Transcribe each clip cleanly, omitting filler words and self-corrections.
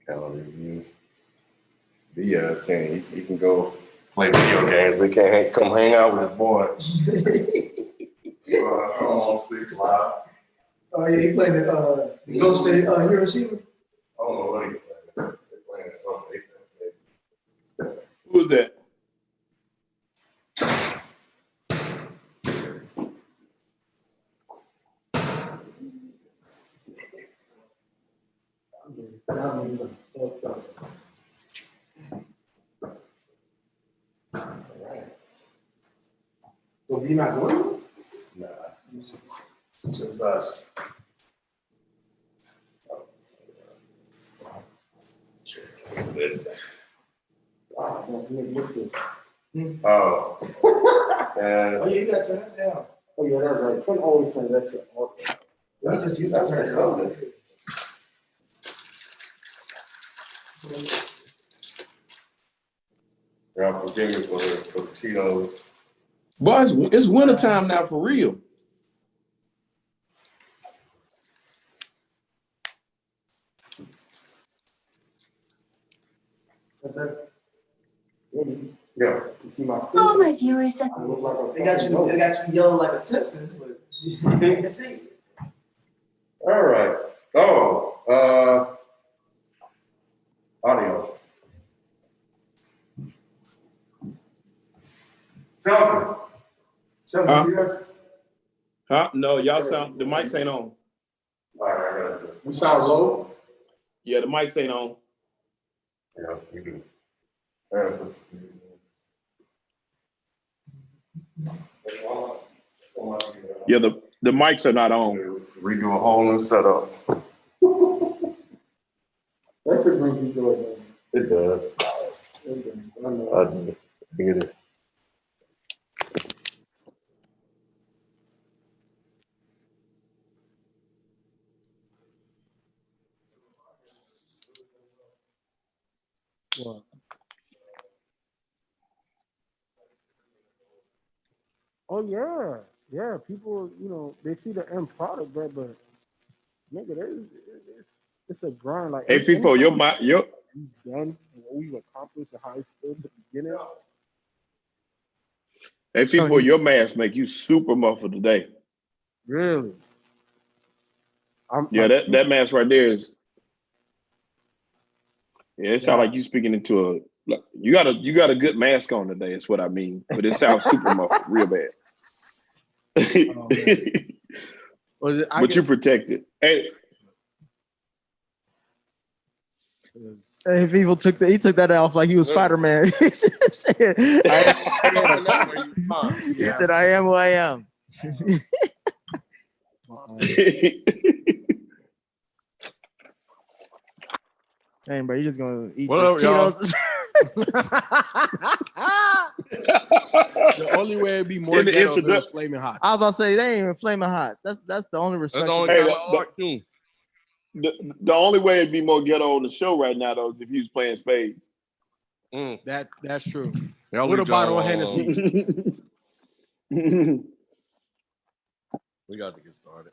Calendar review. Diaz can't. He can go play video games, but he can't come hang out with his boys. So I'm on Six Live. Oh yeah, he played the Ghost State Hiroshima. I don't know what he's playing. They're playing something. Who's that? So we not doing Nah, it's just us. Oh, Oh, yeah, you got to turn that down. Oh, yeah, that's right. Trent always turns that shit off. That's just you to turn it on. y'all forgive me for the Cheetos. Boys, it's wintertime now for real. Yeah. To see my All my viewers. They got you yelling like a Simpson, but you can see. All right. Oh, audio. Something. Huh? No, y'all sound, the mics ain't on. All right. We sound low. Yeah, the mics ain't on. Yeah, we do. Yeah, the mics are not on. Redo a whole new setup. That shit brings me joy, man. It does. I get it. What? Oh yeah. People, they see the end product, but nigga, it's a grind. Like, Hey, FIFO, your done what we've accomplished and how it's still at the beginning. hey, FIFO, your mask make you super muffled today. Really? Yeah, that mask right there is. Yeah, it sounds like you speaking into you got a good mask on today. Is what I mean, but it sounds super muffled, real bad. Oh, but you protected. Hey, people took that off like he was Spider-Man. He said, I am who I am. Hey, bro, you just gonna eat Cheetos? The only way it'd be more ghetto if it was flaming hot. I was about to say they ain't even flaming hot. That's the only respect. That's the only kind of art too. The only way it'd be more ghetto on the show right now though is if you was playing spades. That's true. What a bottle of Hennessy. We got to get started.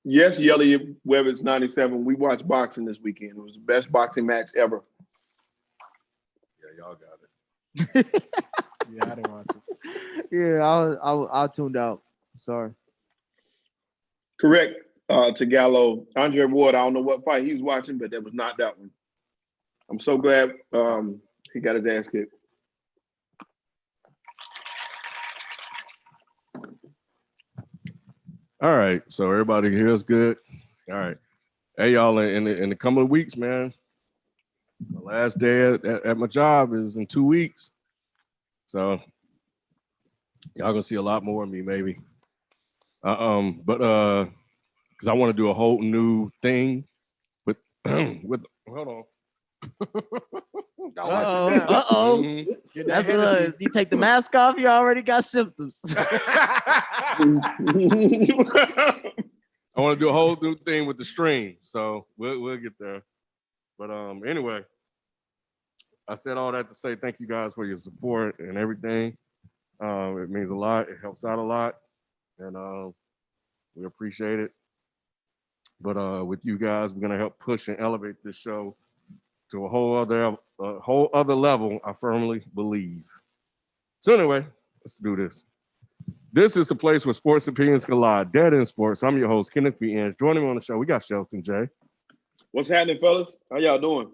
Yes, Yelly Weber's 97. We watched boxing this weekend. It was the best boxing match ever. Yeah, y'all got it. Yeah, I didn't watch it. Yeah, I tuned out. Sorry. Correct. To Gallo, Andre Ward. I don't know what fight he was watching, but that was not that one. I'm so glad he got his ass kicked. All right, so everybody here is good. All right, hey y'all, in the coming weeks, man. The last day at my job is in 2 weeks, so y'all gonna see a lot more of me, maybe. But because I want to do a whole new thing with hold on. That's you take the mask off, you already got symptoms. I want to do a whole new thing with the stream, so we'll get there. But anyway, I said all that to say thank you guys for your support and everything. It means a lot. It helps out a lot, and we appreciate it. But with you guys, we're gonna help push and elevate this show to a whole other level. I firmly believe. So anyway, let's do this. This is the place where sports opinions collide. Dead in Sports. I'm your host, Kenneth B. Inge. Joining me on the show, we got Shelton J. What's happening, fellas? How y'all doing?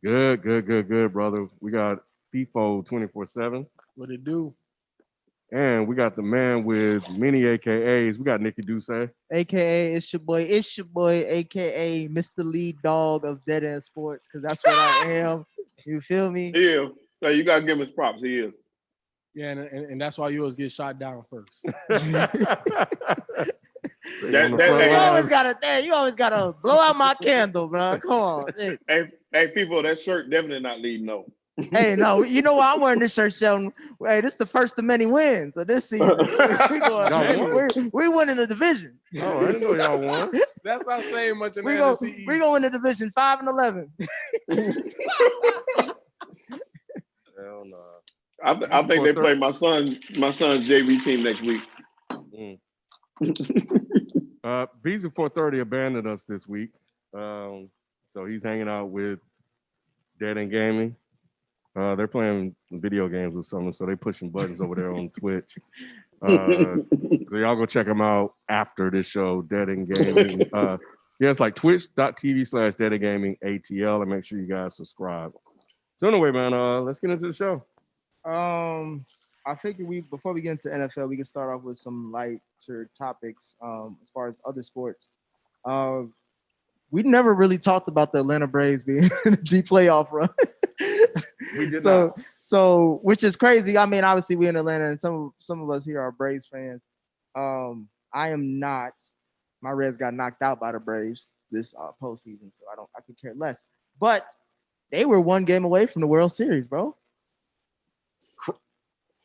Good, brother. We got FIFO 24/7. What it do? And we got the man with many AKAs. We got Nikki Duce. AKA it's your boy, AKA Mr. Lead Dog of Dead End Sports, because that's what I am. You feel me? Yeah. Now you gotta give him his props. He is. Yeah, and that's why you always get shot down first. You always gotta blow out my candle, bro. Come on. Hey, people, that shirt definitely not leading no. Hey, no, you know why I'm wearing this shirt, Sheldon? Hey, this is the first of many wins. So this season, we winning the division. Oh, I didn't know y'all won. That's not saying much in the We NFC. go win the division 5-11. Hell no. I think they play my son's JV team next week. Bees at 4:30 abandoned us this week. So he's hanging out with Dead End Gaming. They're playing some video games or something, so they're pushing buttons over there on Twitch. So y'all go check them out after this show, Dead End Gaming. It's like twitch.tv/Dead End Gaming ATL, and make sure you guys subscribe. So anyway, man, let's get into the show. I figured before we get into NFL, we can start off with some lighter topics. As far as other sports, we never really talked about the Atlanta Braves being in the G playoff run. We did not. So which is crazy. I mean, obviously we in Atlanta, and some of us here are Braves fans. I am not. My Reds got knocked out by the Braves this postseason, so I could care less. But they were one game away from the World Series, bro.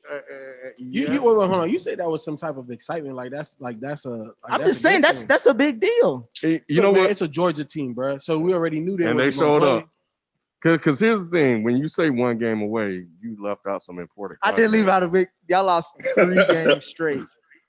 Hold on. You said that was some type of excitement. I'm just saying that's a big deal. You know what? It's a Georgia team, bro. So we already knew they. And they showed up. Because here's the thing: when you say one game away, you left out some important. I did leave out a big. Y'all lost 3 games straight.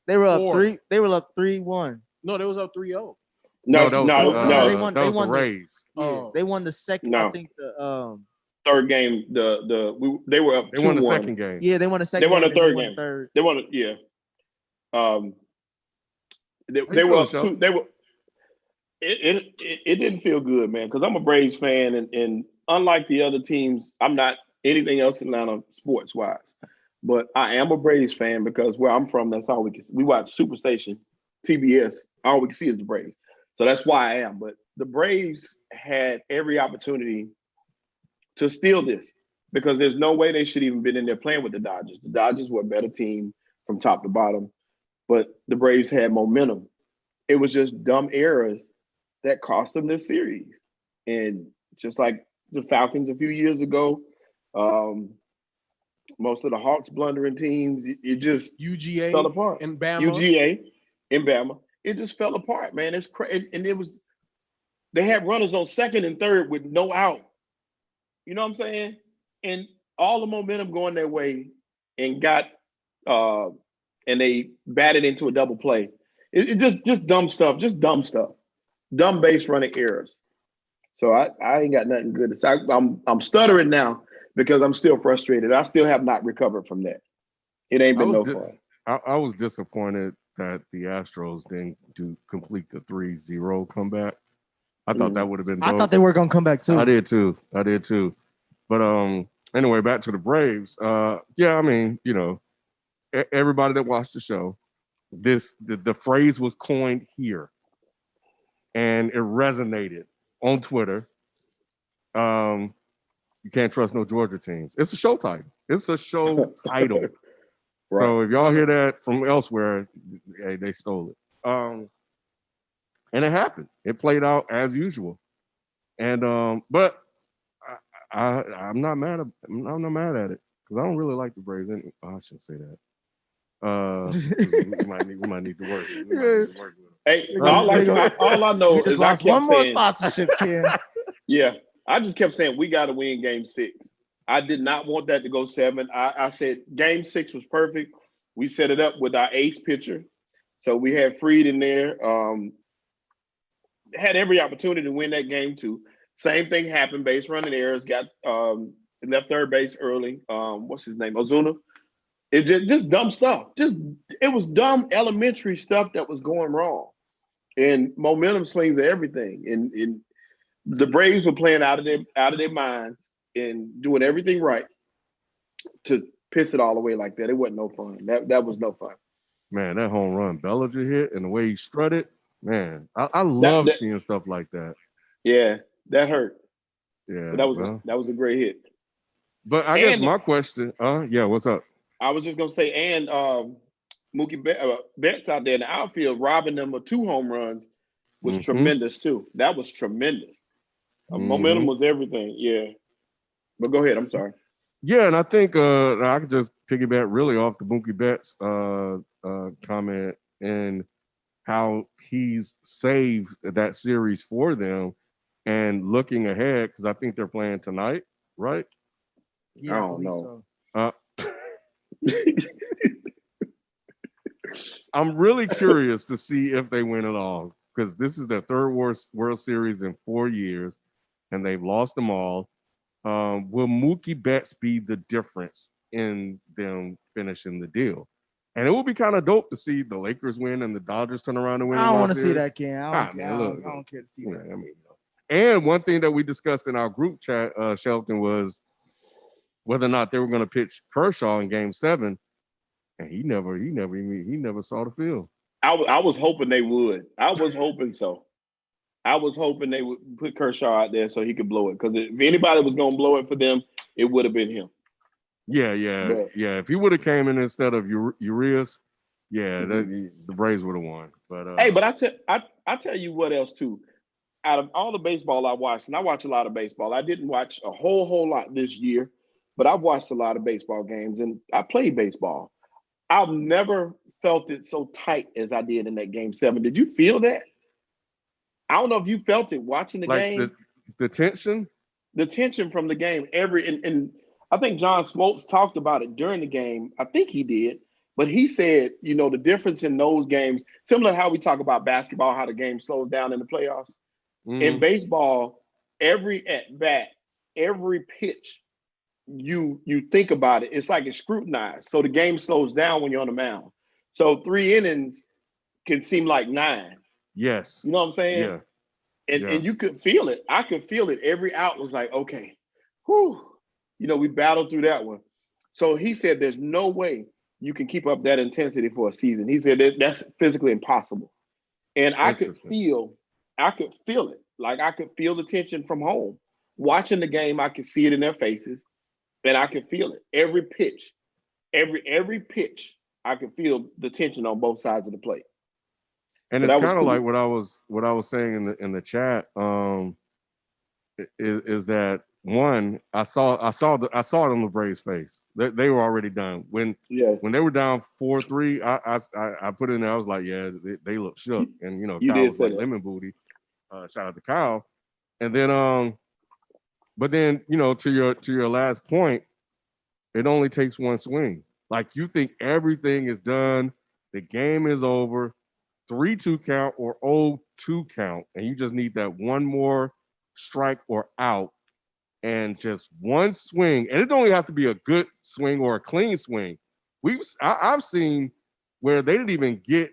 They were up 3. They were up 3-1. No, they was up 3-0. No. They won the Rays. They won the second. No. I think the third game. They were up. They won the second game. Yeah, they won the second. They won the third game. game. They won it. Yeah. They were up 2. They were. It didn't feel good, man, because I'm a Braves fan, and unlike the other teams, I'm not anything else in Atlanta sports wise, but I am a Braves fan because where I'm from, that's all we watch Superstation, TBS. All we can see is the Braves, so that's why I am. But the Braves had every opportunity to steal this because there's no way they should even been in there playing with the Dodgers. The Dodgers were a better team from top to bottom, but the Braves had momentum. It was just dumb errors that cost them this series. And just like the Falcons a few years ago, most of the Hawks blundering teams, it just UGA fell apart. in Bama. UGA in Bama. It just fell apart, man. It's crazy. And they had runners on second and third with no out. You know what I'm saying? And all the momentum going their way and and they batted into a double play. It just dumb stuff. Dumb base running errors. So I ain't got nothing good to say. I'm stuttering now because I'm still frustrated. I still have not recovered from that. It ain't been no fun. I was disappointed that the Astros didn't complete the 3-0 comeback. I thought that would have been dope. I thought they were gonna come back too. I did too. But anyway, back to the Braves. Yeah, I mean, everybody that watched the show, the phrase was coined here. And it resonated on Twitter. You can't trust no Georgia teams. It's a show title. Right. So if y'all hear that from elsewhere, hey, they stole it. And it happened. It played out as usual. And but I'm not mad at it because I don't really like the Braves. I shouldn't say that. We might need to work. Hey, all I know is I kept one more saying, sponsorship, Ken. Yeah, I just kept saying we got to win Game 6. I did not want that to go 7. I said Game 6 was perfect. We set it up with our ace pitcher, so we had Freed in there. had every opportunity to win that game too. Same thing happened. Base running errors. Got left third base early. What's his name? Ozuna. It just dumb stuff. It was dumb elementary stuff that was going wrong. And momentum swings are everything. And the Braves were playing out of their minds and doing everything right to piss it all away like that. It wasn't no fun. That was no fun. Man, that home run Bellinger hit and the way he strutted, man, I love seeing stuff like that. Yeah, that hurt. Yeah, but that was a great hit. But I guess my question, what's up? I was just gonna say, and Mookie Betts out there in the outfield robbing them of 2 home runs was tremendous too. That was tremendous. Momentum was everything. Yeah. But go ahead. I'm sorry. Yeah, and I think I could just piggyback really off the Mookie Betts comment and how he's saved that series for them and looking ahead, because I think they're playing tonight, right? Yeah, I don't know. So. I'm really curious to see if they win it all, because this is their third World Series in 4 years, and they've lost them all. Will Mookie Betts be the difference in them finishing the deal? And it will be kind of dope to see the Lakers win and the Dodgers turn around and win. I don't want to see that, Ken. I don't care to see that. I mean, and one thing that we discussed in our group chat, Shelton, was whether or not they were going to pitch Kershaw in Game 7, and he never saw the field. I was hoping they would. I was hoping so. I was hoping they would put Kershaw out there so he could blow it. Because if anybody was going to blow it for them, it would have been him. Yeah. If he would have came in instead of Urias, the Braves would have won. But hey, but I tell you what else too. Out of all the baseball I watched, and I watch a lot of baseball, I didn't watch a whole lot this year, but I've watched a lot of baseball games, and I played baseball. I've never felt it so tight as I did in that Game 7. Did you feel that? I don't know if you felt it watching the game. The tension? The tension from the game. And I think John Smoltz talked about it during the game. I think he did. But he said, the difference in those games, similar to how we talk about basketball, how the game slows down in the playoffs. In baseball, every at-bat, every pitch, you think about it, it's like it's scrutinized. So the game slows down when you're on the mound. So 3 innings can seem like 9. Yes. You know what I'm saying? Yeah. And you could feel it. I could feel it. Every out was like, okay, whew. We battled through that one. So he said there's no way you can keep up that intensity for a season. He said that's physically impossible. And I could feel it. Like I could feel the tension from home. Watching the game, I could see it in their faces. And I could feel it. Every pitch, every pitch, I could feel the tension on both sides of the plate. And it's kind of like what I was saying in the chat. Is that one? I saw it on the Braves' face. They were already done when they were down 4-3. I put it in there. I was like, they look shook, and Kyle was like lemon booty. Shout out to Kyle. And then but then to your last point, it only takes one swing. Like you think everything is done, the game is over. 3-2 count or 0-2 count, and you just need that one more strike or out, and just one swing. And it don't even have to be a good swing or a clean swing. I've seen where they didn't even get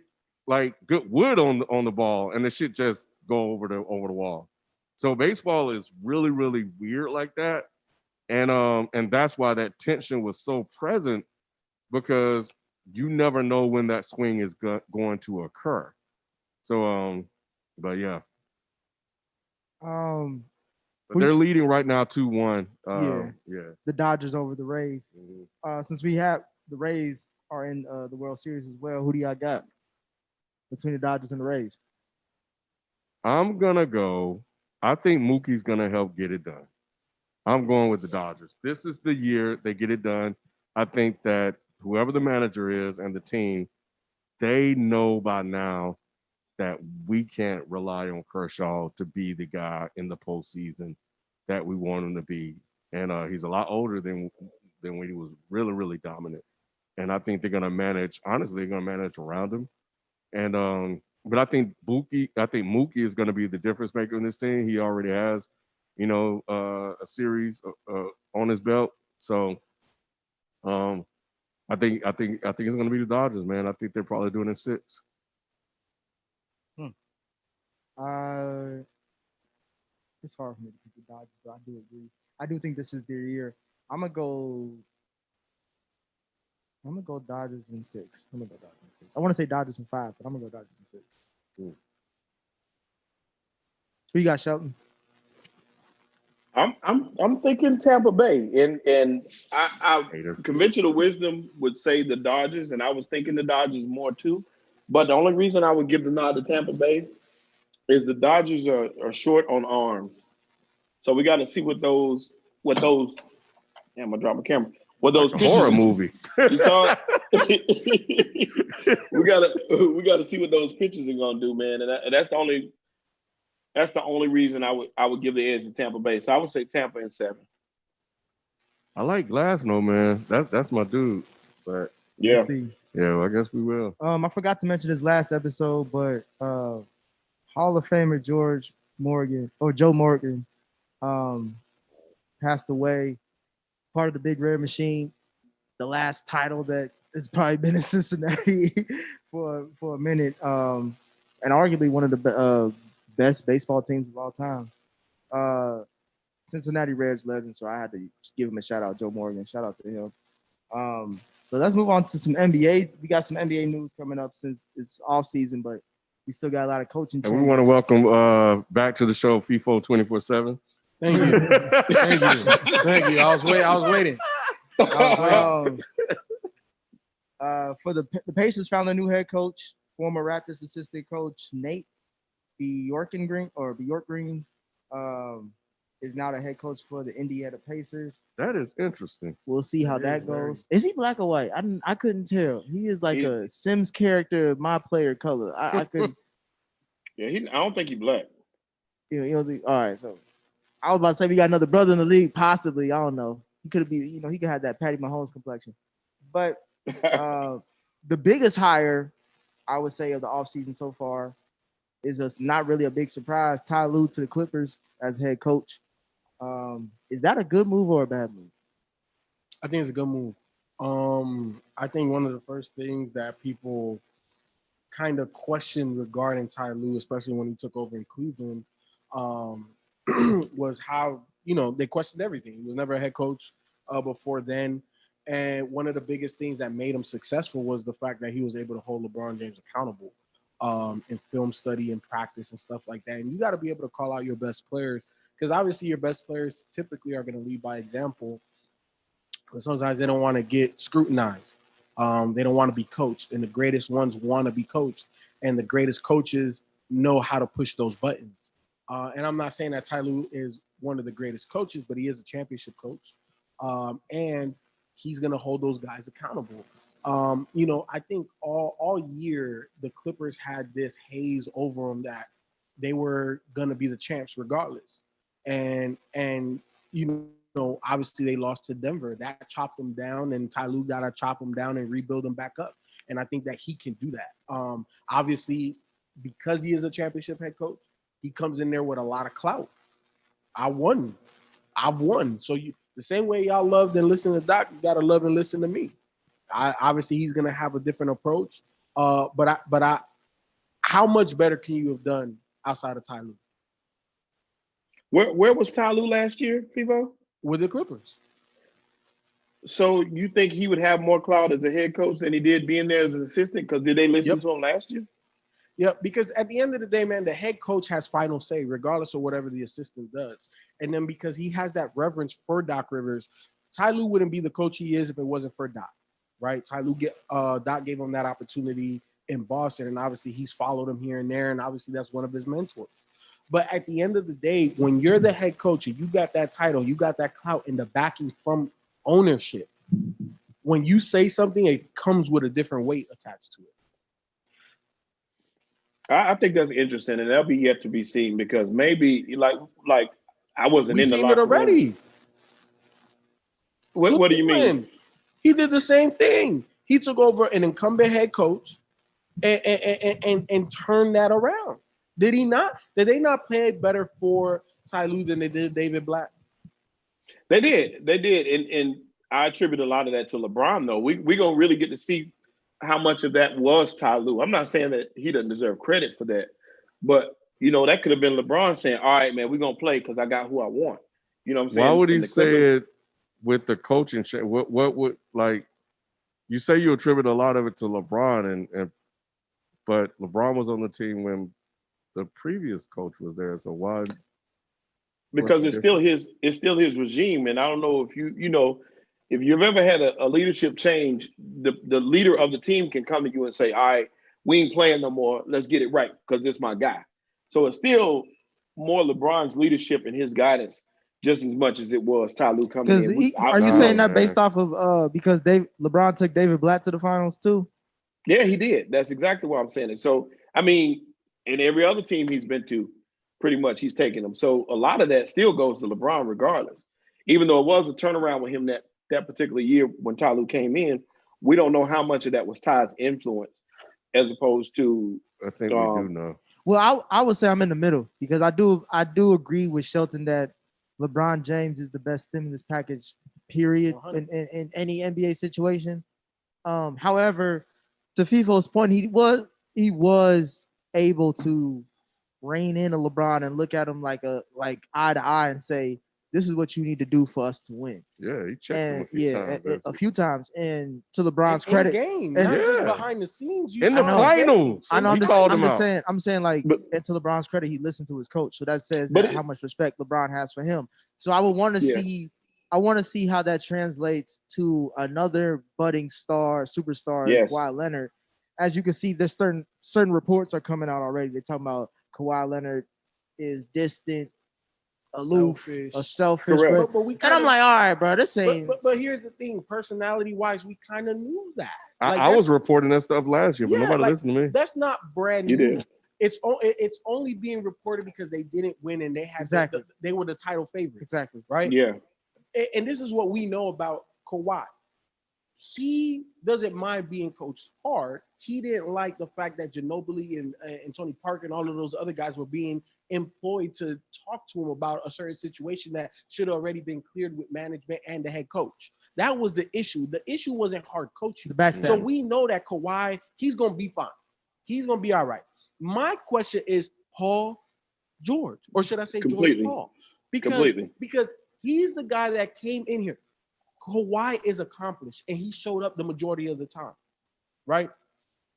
like good wood on the ball, and the shit just go over the wall. So baseball is really, really weird like that, and that's why that tension was so present, because you never know when that swing is going to occur. So, but yeah. But they're leading right now 2-1. The Dodgers over the Rays. Since we have the Rays are in the World Series as well, who do y'all got between the Dodgers and the Rays? I'm gonna go. I think Mookie's gonna help get it done. I'm going with the Dodgers. This is the year they get it done. I think that whoever the manager is and the team, they know by now that we can't rely on Kershaw to be the guy in the postseason that we want him to be. And he's a lot older than when he was really, really dominant. And I think they're going to manage, honestly, they're going to manage around him. And But I think Mookie is going to be the difference maker in this team. He already has, a series on his belt. So, I think it's going to be the Dodgers, man. I think they're probably doing it 6. It's hard for me to pick the Dodgers, but I do agree. I do think this is their year. I'm gonna go Dodgers in 6. I want to say Dodgers in 5, but I'm gonna go Dodgers in 6. Who you got, Shelton? I'm thinking Tampa Bay, and I conventional wisdom would say the Dodgers, and I was thinking the Dodgers more too. But the only reason I would give the nod to Tampa Bay is the Dodgers are short on arms, so we got to see what those. Damn, I'm gonna drop my camera. What those like a horror movie? You saw it? we gotta see what those pitches are gonna do, man, and that's the only reason I would give the edge to Tampa Bay. So I would say Tampa in 7. I like Glasnow, man. That's my dude. But yeah, well, I guess we will. I forgot to mention this last episode, but Hall of Famer Joe Morgan, passed away. Part of the Big Red Machine, the last title that has probably been in Cincinnati for a minute, and arguably one of the best baseball teams of all time. Cincinnati Reds legend, so I had to give him a shout out, Joe Morgan. Shout out to him. So let's move on to some NBA. We got some NBA news coming up since it's off season, but we still got a lot of coaching. And we want to welcome back to the show FIFO 24/7. Thank you. Thank you. I was waiting. For the Pacers found a new head coach, former Raptors assistant coach Nate Bjork Green, is now the head coach for the Indiana Pacers. That is interesting. We'll see how that goes. Is he black or white? I couldn't tell. He is like a Sims character, my player color. I couldn't. Yeah, I don't think he's black. All right, so I was about to say we got another brother in the league, possibly. I don't know. He could be, he could have that Patty Mahomes complexion. But the biggest hire, I would say, of the offseason so far is not really a big surprise. Ty Lue to the Clippers as head coach. Is that a good move or a bad move? I think it's a good move. I think one of the first things that people kind of questioned regarding Ty Lue, especially when he took over in Cleveland, was how, they questioned everything. He was never a head coach before then. And one of the biggest things that made him successful was the fact that he was able to hold LeBron James accountable in film study and practice and stuff like that. And you got to be able to call out your best players, because obviously your best players typically are going to lead by example. But sometimes they don't want to get scrutinized. They don't want to be coached. And the greatest ones want to be coached. And the greatest coaches know how to push those buttons. And I'm not saying that Ty Lue is one of the greatest coaches, but he is a championship coach. And he's going to hold those guys accountable. I think all year the Clippers had this haze over them that they were going to be the champs regardless. And obviously they lost to Denver. That chopped them down, and Ty Lue got to chop them down and rebuild them back up. And I think that he can do that. Obviously, because he is a championship head coach, he comes in there with a lot of clout. I've won. So the same way y'all loved and listened to Doc, you got to love and listen to me. Obviously, he's going to have a different approach. But how much better can you have done outside of Ty Lue? Where was Ty Lue last year, Fivo? With the Clippers. So you think he would have more clout as a head coach than he did being there as an assistant? Because did they listen to him last year? Yeah, because at the end of the day, man, the head coach has final say, regardless of whatever the assistant does. And then because he has that reverence for Doc Rivers, Ty Lue wouldn't be the coach he is if it wasn't for Doc, right? Doc gave him that opportunity in Boston, and obviously he's followed him here and there, and obviously that's one of his mentors. But at the end of the day, when you're the head coach and you got that title, you got that clout and the backing from ownership, when you say something, it comes with a different weight attached to it. I think that's interesting, and that'll be yet to be seen, because maybe like I wasn't in the seen it already. Room. What do you mean? He did the same thing. He took over an incumbent head coach and turn that around. Did he not? Did they not play better for Ty Lue than they did David Blatt? They did, and I attribute a lot of that to LeBron. Though we gonna really get to see how much of that was Ty Lue. I'm not saying that he doesn't deserve credit for that, but that could have been LeBron saying, "All right, man, we're gonna play because I got who I want." You know what I'm saying? Why would he And the say Clippers- it with the coaching? What would like? You say you attribute a lot of it to LeBron, but LeBron was on the team when the previous coach was there. So why? Because it's still his regime, and I don't know if if you've ever had a leadership change, the leader of the team can come to you and say, "All right, we ain't playing no more. Let's get it right because it's my guy." So it's still more LeBron's leadership and his guidance just as much as it was Ty Lue coming in. Because are you saying that based off of because LeBron took David Blatt to the finals too? Yeah, he did. That's exactly what I'm saying. And so, I mean, in every other team he's been to, pretty much he's taken them. So a lot of that still goes to LeBron regardless. Even though it was a turnaround with him that particular year when Ty Lue came in, we don't know how much of that was Ty's influence as opposed to I think we do know. Well, I would say I'm in the middle because I do agree with Shelton that LeBron James is the best stimulus package, period, in any NBA situation. However, to FIFO's point, he was able to rein in a LeBron and look at him like eye to eye and say, "This is what you need to do for us to win." Yeah, he checked him a few times. And to LeBron's credit, game, and not just behind the scenes. In the finals, I know. I'm saying, like, but, and to LeBron's credit, he listened to his coach, so that says how much respect LeBron has for him. So I would want to see. I want to see how that translates to another budding superstar, Kawhi Leonard. As you can see, there's certain reports are coming out already. They're talking about Kawhi Leonard is distant, aloof, selfish. But and I'm like, all right, bro, this ain't. But here's the thing: personality-wise, we kind of knew that. I was reporting that stuff last year, but nobody listened to me. That's not brand new. Did. It's only being reported because they didn't win and they had they were the title favorites. Exactly. Right. Yeah. And this is what we know about Kawhi. He doesn't mind being coached hard. He didn't like the fact that Ginobili and Tony Parker and all of those other guys were being employed to talk to him about a certain situation that should have already been cleared with management and the head coach. That was the issue. The issue wasn't hard coaching. So we know that Kawhi, he's going to be fine. He's going to be all right. My question is Paul George, or should I say George Paul? Because he's the guy that came in here. Kawhi is accomplished, and he showed up the majority of the time, right?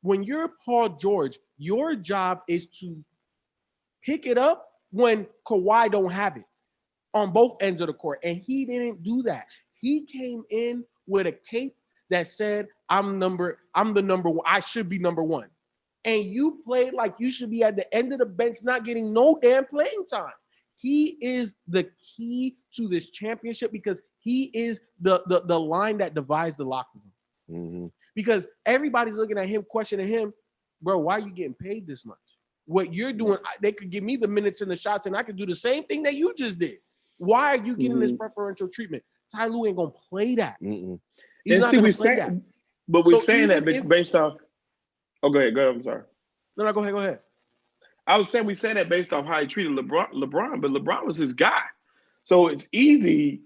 When you're Paul George, your job is to pick it up when Kawhi don't have it on both ends of the court, and he didn't do that. He came in with a cape that said, I'm the number one. I should be number one. And you played like you should be at the end of the bench, not getting no damn playing time. He is the key to this championship because he is the line that divides the locker room. Mm-hmm. Because everybody's looking at him, questioning him, bro, why are you getting paid this much? What you're doing, they could give me the minutes and the shots, and I could do the same thing that you just did. Why are you getting this preferential treatment? Ty Lue ain't gonna play that. Mm-mm. He's not gonna play that. But we're saying that based off. Oh, go ahead. I'm sorry. No, go ahead. I was saying we say that based off how he treated LeBron, but LeBron was his guy. So it's easy,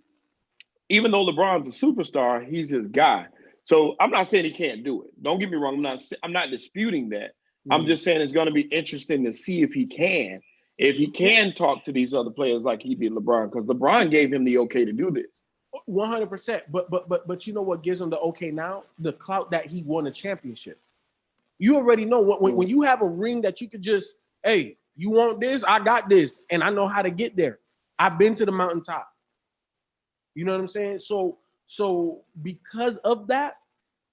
even though LeBron's a superstar, he's his guy. So I'm not saying he can't do it. Don't get me wrong. I'm not disputing that. I'm just saying it's going to be interesting to see if he can talk to these other players like he did LeBron, because LeBron gave him the okay to do this. 100%. But you know what gives him the okay now? The clout that he won a championship. You already know when you have a ring that you could just, hey, you want this? I got this, and I know how to get there. I've been to the mountaintop. You know what I'm saying? So because of that,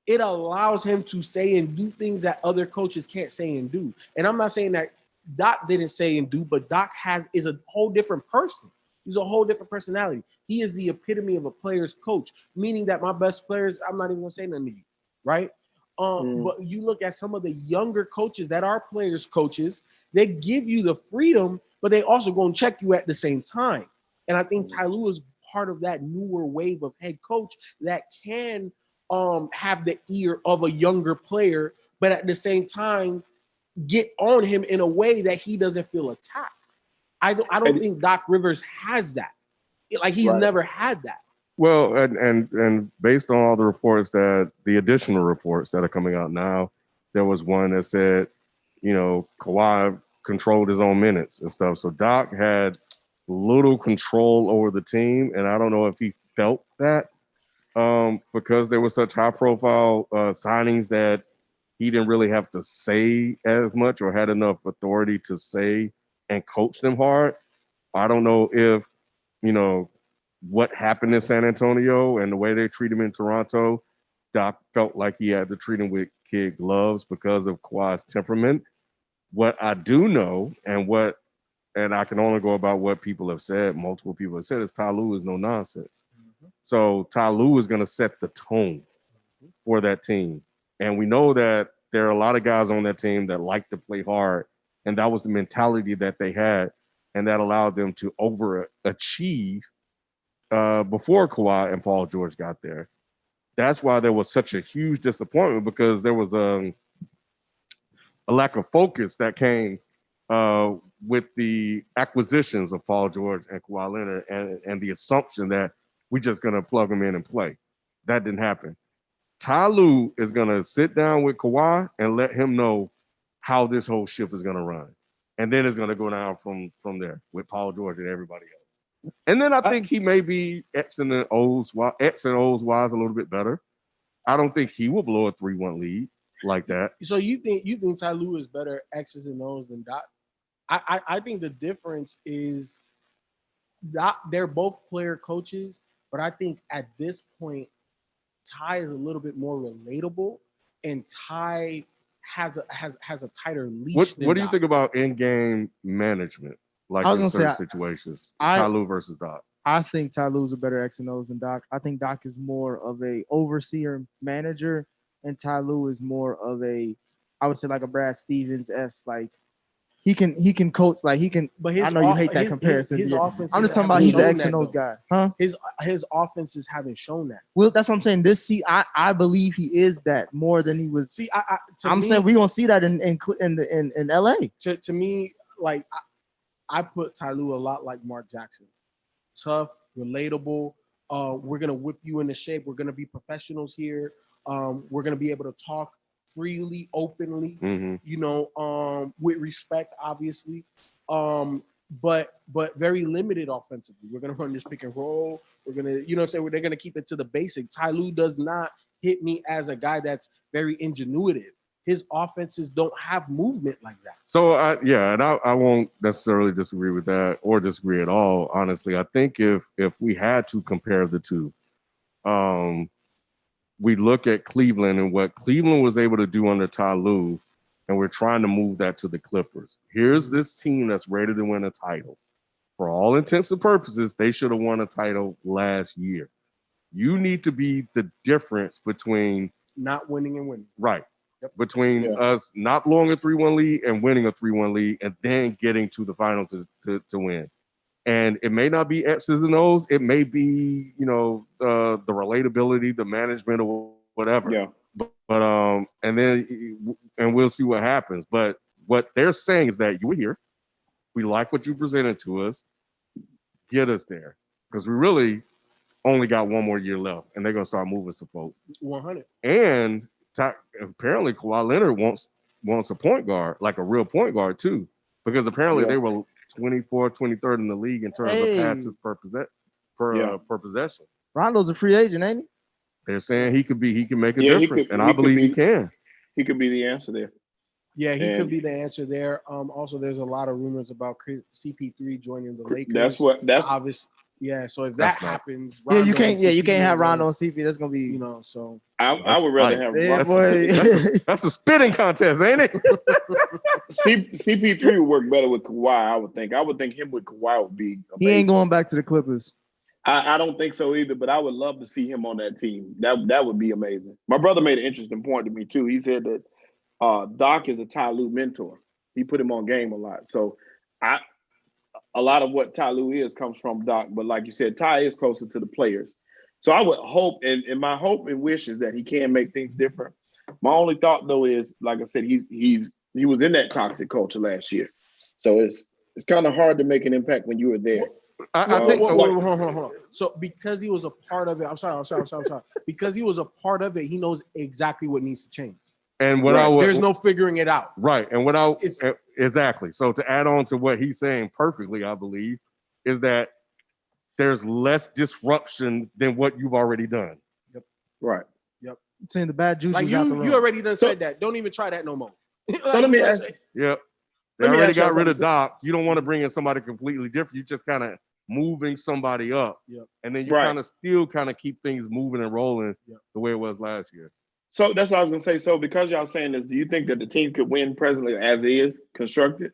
it allows him to say and do things that other coaches can't say and do. And I'm not saying that Doc didn't say and do, but Doc is a whole different person. He's a whole different personality. He is the epitome of a player's coach, meaning that my best players, I'm not even going to say nothing to you, right? But you look at some of the younger coaches that are players' coaches, they give you the freedom, but they also going to check you at the same time. And I think Ty Lue is part of that newer wave of head coach that can have the ear of a younger player, but at the same time, get on him in a way that he doesn't feel attacked. I don't think Doc Rivers has that. Like he's never had that. Well, and based on all the reports the additional reports that are coming out now, there was one that said, Kawhi controlled his own minutes and stuff. So Doc had little control over the team, and I don't know if he felt that because there were such high-profile signings that he didn't really have to say as much or had enough authority to say and coach them hard. I don't know if, what happened in San Antonio and the way they treat him in Toronto, Doc felt like he had to treat him with kid gloves because of Kawhi's temperament. What I do know and I can only go about what people have said, multiple people have said, is Ty Lue is no nonsense. Mm-hmm. So Ty Lue is going to set the tone for that team. And we know that there are a lot of guys on that team that like to play hard. And that was the mentality that they had. And that allowed them to overachieve before Kawhi and Paul George got there. That's why there was such a huge disappointment, because there was a lack of focus that came with the acquisitions of Paul George and Kawhi Leonard and the assumption that we're just going to plug them in and play. That didn't happen. Ty Lue is going to sit down with Kawhi and let him know how this whole ship is going to run. And then it's going to go down from there with Paul George and everybody else. And then I think he may be X and O's wise a little bit better. I don't think he will blow a 3-1 lead like that. So you think Ty Lue is better X's and O's than Doc? I think the difference is Doc, they're both player coaches, but I think at this point, Ty is a little bit more relatable, and Ty has a tighter leash. What do you think about in-game management? Like in certain situations, Ty Lue versus Doc. I think Ty Lue's a better X and O's than Doc. I think Doc is more of a overseer manager, and Ty Lue is more of I would say like a Brad Stevens-esque. Like he can coach, like he can. But I know you hate that comparison. His offense. I'm just talking about he's an X and O's guy, huh? His offenses haven't shown that. Well, that's what I'm saying. I believe he is that more than he was. See, I'm saying we're gonna see that in LA. To me, like. I put Ty Lue a lot like Mark Jackson. Tough, relatable. We're going to whip you into shape. We're going to be professionals here. We're going to be able to talk freely, openly, with respect, obviously. But very limited offensively. We're going to run this pick and roll. We're going to, they're going to keep it to the basic. Ty Lue does not hit me as a guy that's very ingenuitive. His offenses don't have movement like that. So, I won't necessarily disagree with that or disagree at all, honestly. I think if we had to compare the two, we look at Cleveland and what Cleveland was able to do under Ty Lue, and we're trying to move that to the Clippers. Here's this team that's ready to win a title. For all intents and purposes, they should have won a title last year. You need to be the difference between not winning and winning. Right. Between us not blowing a 3-1 lead and winning a 3-1 lead and then getting to the final to win. And it may not be X's and O's. It may be, the relatability, the management or whatever. Yeah. But and we'll see what happens. But what they're saying is that you were here. We like what you presented to us. Get us there. Because we really only got one more year left. And they're going to start moving some folks. 100. And apparently Kawhi Leonard wants a point guard, like a real point guard too, because apparently they were 23rd in the league in terms of passes per possession. Rondo's a free agent, ain't he? They're saying he can make a difference, and I believe he can. He could be the answer there. Yeah, he could be the answer there. Also, there's a lot of rumors about CP3 joining the Lakers. That's obvious. Yeah, so if that happens, Rondo you can't have Rondo and CP. That's gonna be, So I would rather have Rondo. That's a spitting contest, ain't it? CP3 would work better with Kawhi. I would think him with Kawhi would be amazing. He ain't going back to the Clippers. I don't think so either, but I would love to see him on that team. That would be amazing. My brother made an interesting point to me too. He said that Doc is a Ty Lue mentor. He put him on game a lot. So a lot of what Ty Lue is comes from Doc, but like you said, Ty is closer to the players. So I would hope, and my hope and wish is that he can make things different. My only thought though is, like I said, he was in that toxic culture last year, so it's kind of hard to make an impact when you were there. I think. Hold on. So because he was a part of it, I'm sorry. Because he was a part of it, he knows exactly what needs to change. And what there's no figuring it out. Right. And exactly. So to add on to what he's saying perfectly, I believe, is that there's less disruption than what you've already done. Yep. Right. Yep. Saying the bad juju. Like you already done said that. Don't even try that no more. So let me ask. Yep. They already got rid of Doc. You don't want to bring in somebody completely different. You just kind of moving somebody up. Yep. And then you kind of still kind of keep things moving and rolling the way it was last year. So that's what I was gonna say. So because y'all saying this, do you think that the team could win presently as is constructed?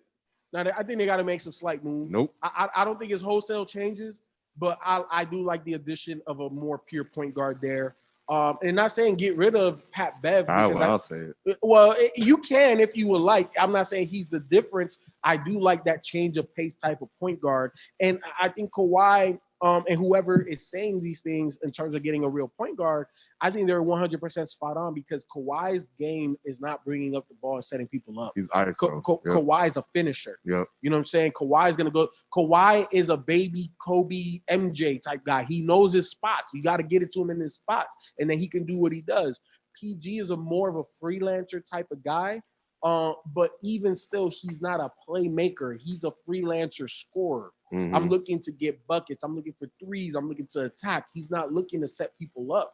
Now I think they got to make some slight moves. Nope. I don't think it's wholesale changes, but I do like the addition of a more pure point guard there. And not saying get rid of Pat Bev. I'll say it. Well, you can if you would like. I'm not saying he's the difference. I do like that change of pace type of point guard, and I think Kawhi. And whoever is saying these things in terms of getting a real point guard, I think they're 100% spot on because Kawhi's game is not bringing up the ball and setting people up. He's ISO. Kawhi's a finisher. Yep. You know what I'm saying? Kawhi's going to go. Kawhi is a baby Kobe MJ type guy. He knows his spots. You got to get it to him in his spots, and then he can do what he does. PG is more of a freelancer type of guy. But even still, he's not a playmaker. He's a freelancer scorer. Mm-hmm. I'm looking to get buckets. I'm looking for threes. I'm looking to attack. He's not looking to set people up.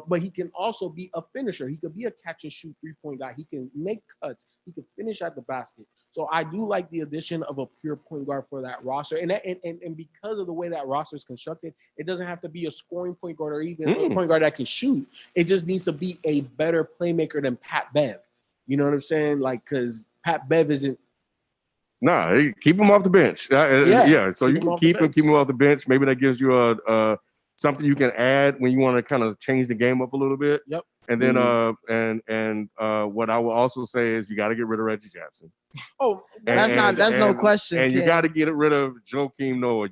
But he can also be a finisher. He could be a catch and shoot 3-point guy. He can make cuts. He can finish at the basket. So I do like the addition of a pure point guard for that roster. And because of the way that roster is constructed, it doesn't have to be a scoring point guard or even a point guard that can shoot. It just needs to be a better playmaker than Pat Bev. You know what I'm saying? Like, because Pat Bev isn't. Nah, keep him off the bench. So you can keep him off the bench. Maybe that gives you a something you can add when you want to kind of change the game up a little bit. Yep. And then what I will also say is you got to get rid of Reggie Jackson. Oh, that's no question. And you got to get rid of Joakim Noah.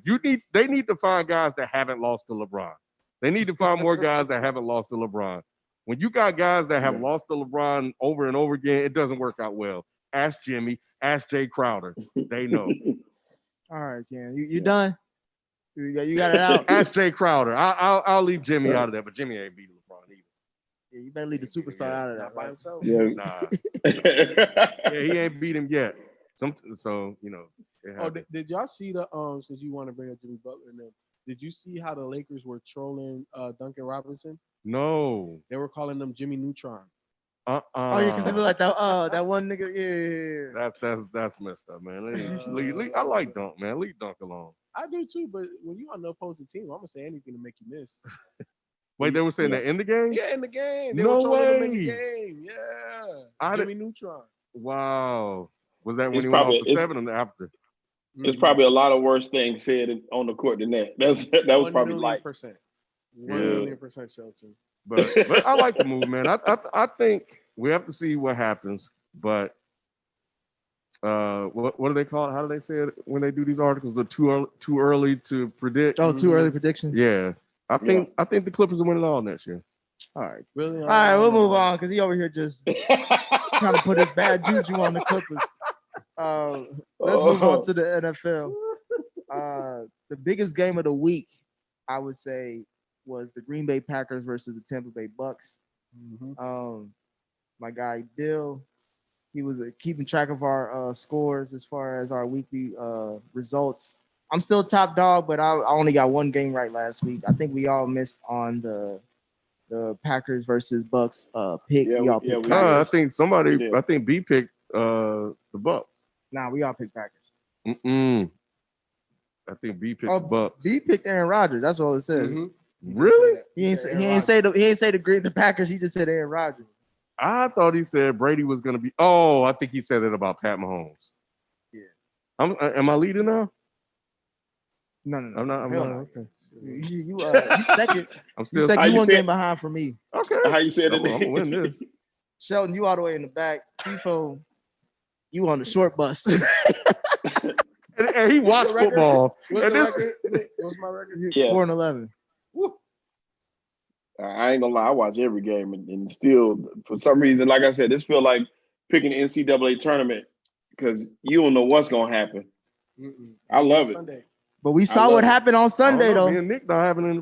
They need to find guys that haven't lost to LeBron. They need to find more guys that haven't lost to LeBron. When you got guys that have lost to LeBron over and over again, it doesn't work out well. Ask Jimmy, ask Jay Crowder. They know. All right, Ken. You done? You got it out. Ask Jay Crowder. I'll leave Jimmy out of that, but Jimmy ain't beating LeBron either. Yeah, you better leave the superstar out of that by himself. Yeah. Nah. He ain't beat him yet. So you know. Did y'all see the since you want to bring up Jimmy Butler and them, did you see how the Lakers were trolling Duncan Robinson? No. They were calling them Jimmy Neutron. Oh yeah, because it looked like that one nigga. Yeah. That's messed up, man. I like Dunk, man. Leave Dunk alone. I do too, but when you on the opposing team, I'm gonna say anything to make you miss. Wait, they were saying that in the game? Yeah, in the game. They No were trolling way. him in the game. Yeah. Jimmy Neutron. Wow. Was that when he went off the 7 or after? There's probably a lot of worse things said on the court than that. That was probably like 1,000,000%. 1,000,000% Shelton. But I like the move, man. I think we have to see what happens. But what do they call it? How do they say it when they do these articles? They're too early to predict. Oh, too early predictions. Yeah, I think the Clippers will win it all next year. All right, really? All right, we'll move on because he over here just trying to put his bad juju on the Clippers. Let's move on to the NFL. The biggest game of the week, I would say, was the Green Bay Packers versus the Tampa Bay Bucks. Mm-hmm. My guy Bill, he was keeping track of our scores as far as our weekly results. I'm still top dog, but I only got one game right last week. I think we all missed on the Packers versus Bucks pick. I think B picked the Bucks. Nah, we all picked Packers. I think B picked the Bucks. B picked Aaron Rodgers. That's all it said. Mm-hmm. Really? He ain't say the Packers. He just said Aaron Rodgers. I thought he said Brady was going to be. Oh, I think he said that about Pat Mahomes. Yeah. Am I leading now? No. I'm not. Okay. You second. I'm still. You second. You one game behind for me. Okay. How you said it? I'm gonna win this. Sheldon, you all the way in the back. Tifo, you on the short bus. and he watched football. What's my record? Yeah. 4-11. I I ain't gonna lie, I watch every game and still, for some reason, like I said, this feel like picking an NCAA tournament because you don't know what's gonna happen. I love it. Sunday. But we saw what happened on Sunday, though. Me and Nick not having any.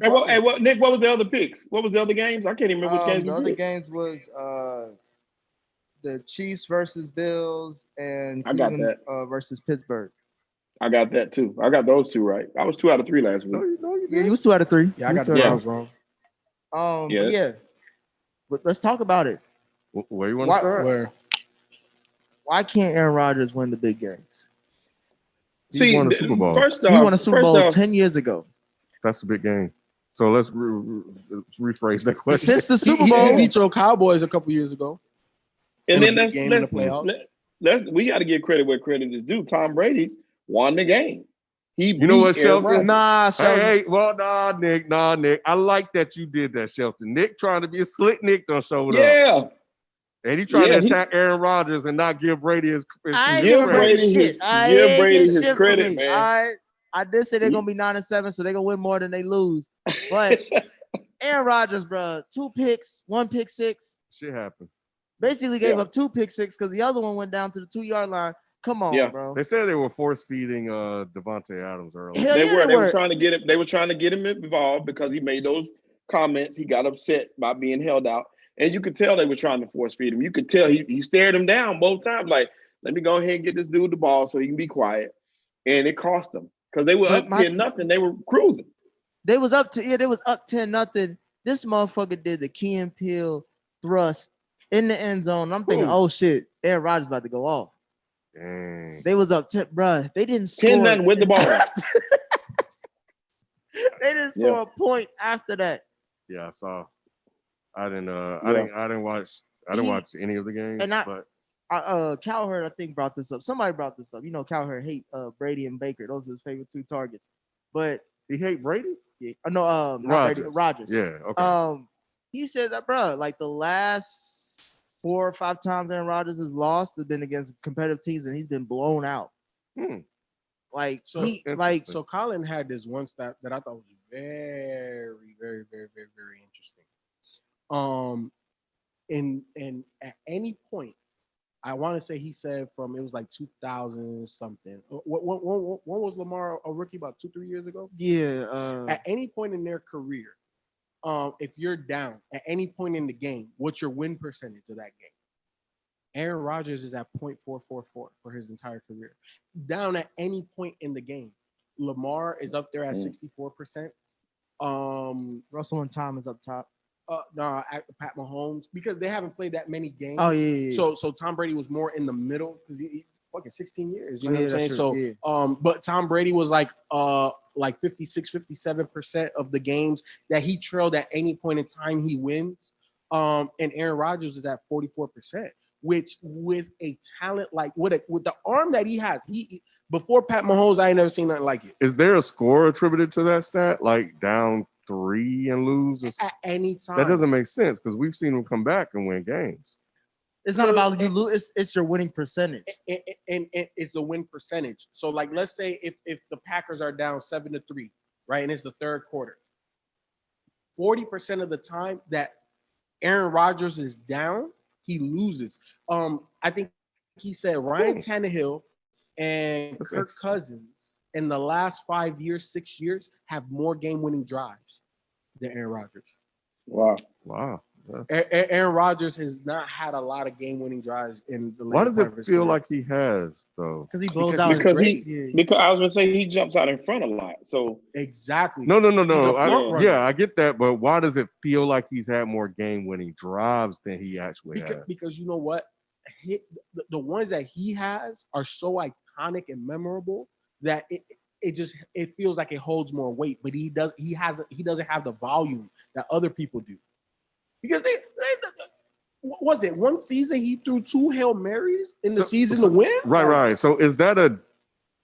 Nick, what was the other picks? What was the other games? I can't even remember which games. The other games was the Chiefs versus Bills and I got Cleveland that. Versus Pittsburgh. I got that too. I got those two right. I was 2 out of 3 last week. Yeah, you was 2 out of 3. Yeah, I got the Browns wrong. Yeah. But let's talk about it. Where you want to start? Why can't Aaron Rodgers win the big games? He won a Super Bowl. He won a Super Bowl 10 years ago. That's a big game. So let's rephrase that question. Since the Super Bowl, he beat your Cowboys a couple years ago. And then we got to give credit where credit is due. Tom Brady won the game. You know what, Shelton? Shelton. Nick. I like that you did that, Shelton. Nick trying to be a slick Nick done showed up. Yeah. And he trying to attack Aaron Rodgers and not give Brady his I give Brady his credit, man. I did say they're gonna be 9-7, so they're gonna win more than they lose. But Aaron Rodgers, bro, 2 picks, 1 pick six. Shit happened. Basically gave up 2 pick six because the other one went down to the 2-yard line. Come on, bro. They said they were force feeding Devontae Adams earlier. They were trying to get him. They were trying to get him involved because he made those comments. He got upset by being held out, and you could tell they were trying to force feed him. You could tell he stared him down both times. Like, let me go ahead and get this dude the ball so he can be quiet, and it cost them because they were up 10-0. They were cruising. They was up 10-0. This motherfucker did the Key and Peele thrust in the end zone. I'm thinking, oh shit, Aaron Rodgers about to go off. Dang. They was up 10, bro. They didn't score 10-0 with the ball. They didn't score a point after that. Yeah, I saw. I didn't watch any of the games. And Cowherd, I think, brought this up. Somebody brought this up. You know, Cowherd hate Brady and Baker. Those are his favorite 2 targets. But he hate Brady? Yeah. Not Brady, Rodgers. Yeah. Okay. He said that, bro, like the last 4 or 5 times Aaron Rodgers has lost has been against competitive teams, and he's been blown out. So Colin had this one stat that I thought was very, very, very, very, very interesting. And at any point, I want to say he said from it was like 2000 something. When was Lamar a rookie? About 2-3 years ago? Yeah. At any point in their career, if you're down at any point in the game, what's your win percentage of that game? Aaron Rodgers is at .444 for his entire career. Down at any point in the game, Lamar is up there at 64%. Russell and Tom is up top. Pat Mahomes, because they haven't played that many games. Oh yeah. So Tom Brady was more in the middle because he fucking 16 years. You know what I'm saying? True. So but Tom Brady was like 56-57% of the games that he trailed at any point in time he wins. And Aaron Rodgers is at 44%, which with a talent like with the arm that he has, he before Pat Mahomes, I ain't never seen nothing like it. Is there a score attributed to that stat? Like down 3 and lose at any time? That doesn't make sense because we've seen him come back and win games. It's not about you lose. It's your winning percentage. And it's the win percentage. So like, let's say if the Packers are down 7-3, right, and it's the third quarter, 40% of the time that Aaron Rodgers is down, he loses. I think he said Ryan Tannehill and Kirk Cousins in the last 5 years, 6 years have more game-winning drives than Aaron Rodgers. Wow. Aaron Rodgers has not had a lot of game-winning drives in the. Why does it feel like he has though? Because he blows out. Because I was gonna say he jumps out in front a lot. So exactly. No. I get that, but why does it feel like he's had more game-winning drives than he actually has? Because you know what, the ones that he has are so iconic and memorable that it feels like it holds more weight. But he doesn't have the volume that other people do. Because what was it one season he threw 2 Hail Marys in the season to win? Right. So is that a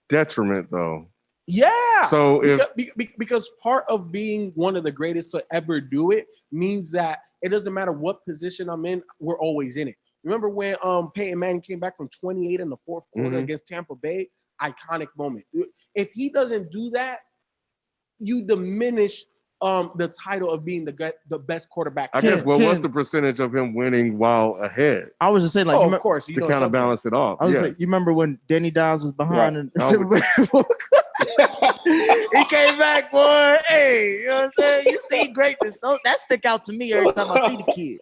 detriment though? Yeah. So because part of being one of the greatest to ever do it means that it doesn't matter what position I'm in, we're always in it. Remember when Peyton Manning came back from 28 in the fourth quarter against Tampa Bay? Iconic moment. If he doesn't do that, you diminish the title of being the best quarterback. I guess. Well, Ken- what's the percentage of him winning while ahead I was just saying, like, of course, to kind of balance it off? I was Yeah. like, you remember when Danny Downs was behind Right. he came back, boy. Hey, you know what I'm saying? You see greatness. That stick out to me every time I see the kid.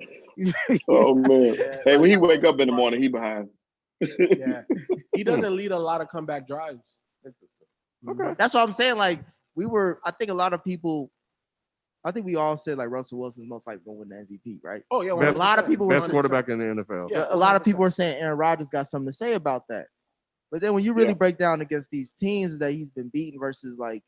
Oh man. Yeah, Hey, when he wake up in the morning, he behind. Yeah, he doesn't lead a lot of comeback drives. Okay. That's what I'm saying. Like, I think a lot of people, I think we all said like Russell Wilson's most likely going to win the MVP, right? Oh yeah, Best- a lot of people were Best quarterback in the NFL. Yeah. a lot of people were saying Aaron Rodgers got something to say about that. But then when you really break down against these teams that he's been beaten versus like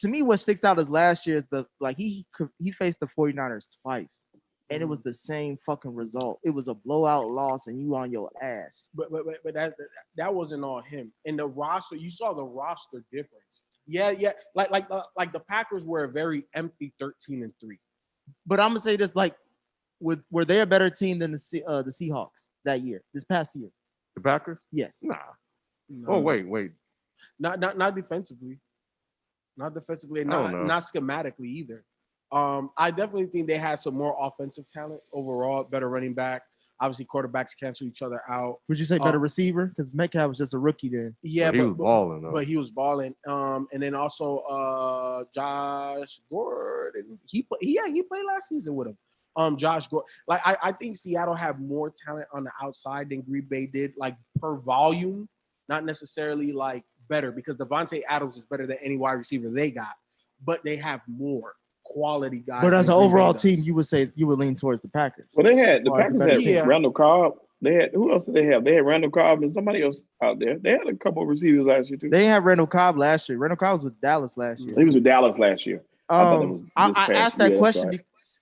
to me, what sticks out is last year is he faced the 49ers twice. And it was the same fucking result. It was a blowout loss, and you on your ass. But that wasn't all him. In the roster, you saw the roster difference. Yeah. Like the Packers were a very empty 13-3. But I'm gonna say this: like, were they a better team than the Seahawks that year? This past year? The Packers? Yes. Nah. No, Oh wait. not defensively. Not defensively, I don't know. not schematically either. I definitely think they had some more offensive talent overall, better running back. Obviously, quarterbacks cancel each other out. Would you say better receiver? Because Metcalf was just a rookie then. Yeah, He was balling though. but he was balling. And then also Josh Gordon. He played last season with him. Josh Gordon. Like I think Seattle had more talent on the outside than Green Bay did, like per volume, not necessarily like better, because Devontae Adams is better than any wide receiver they got, but they have more quality guys. But as an than Green Bay overall does. team, you would say you would lean towards the Packers. Well, the far as the better Packers had team. Randall Cobb. They had who else did they have? They had Randall Cobb and somebody else out there. They had a couple of receivers last year too. They didn't have Randall Cobb last year. Randall Cobb was with Dallas last year. He was with Dallas last year. I asked that question. Right.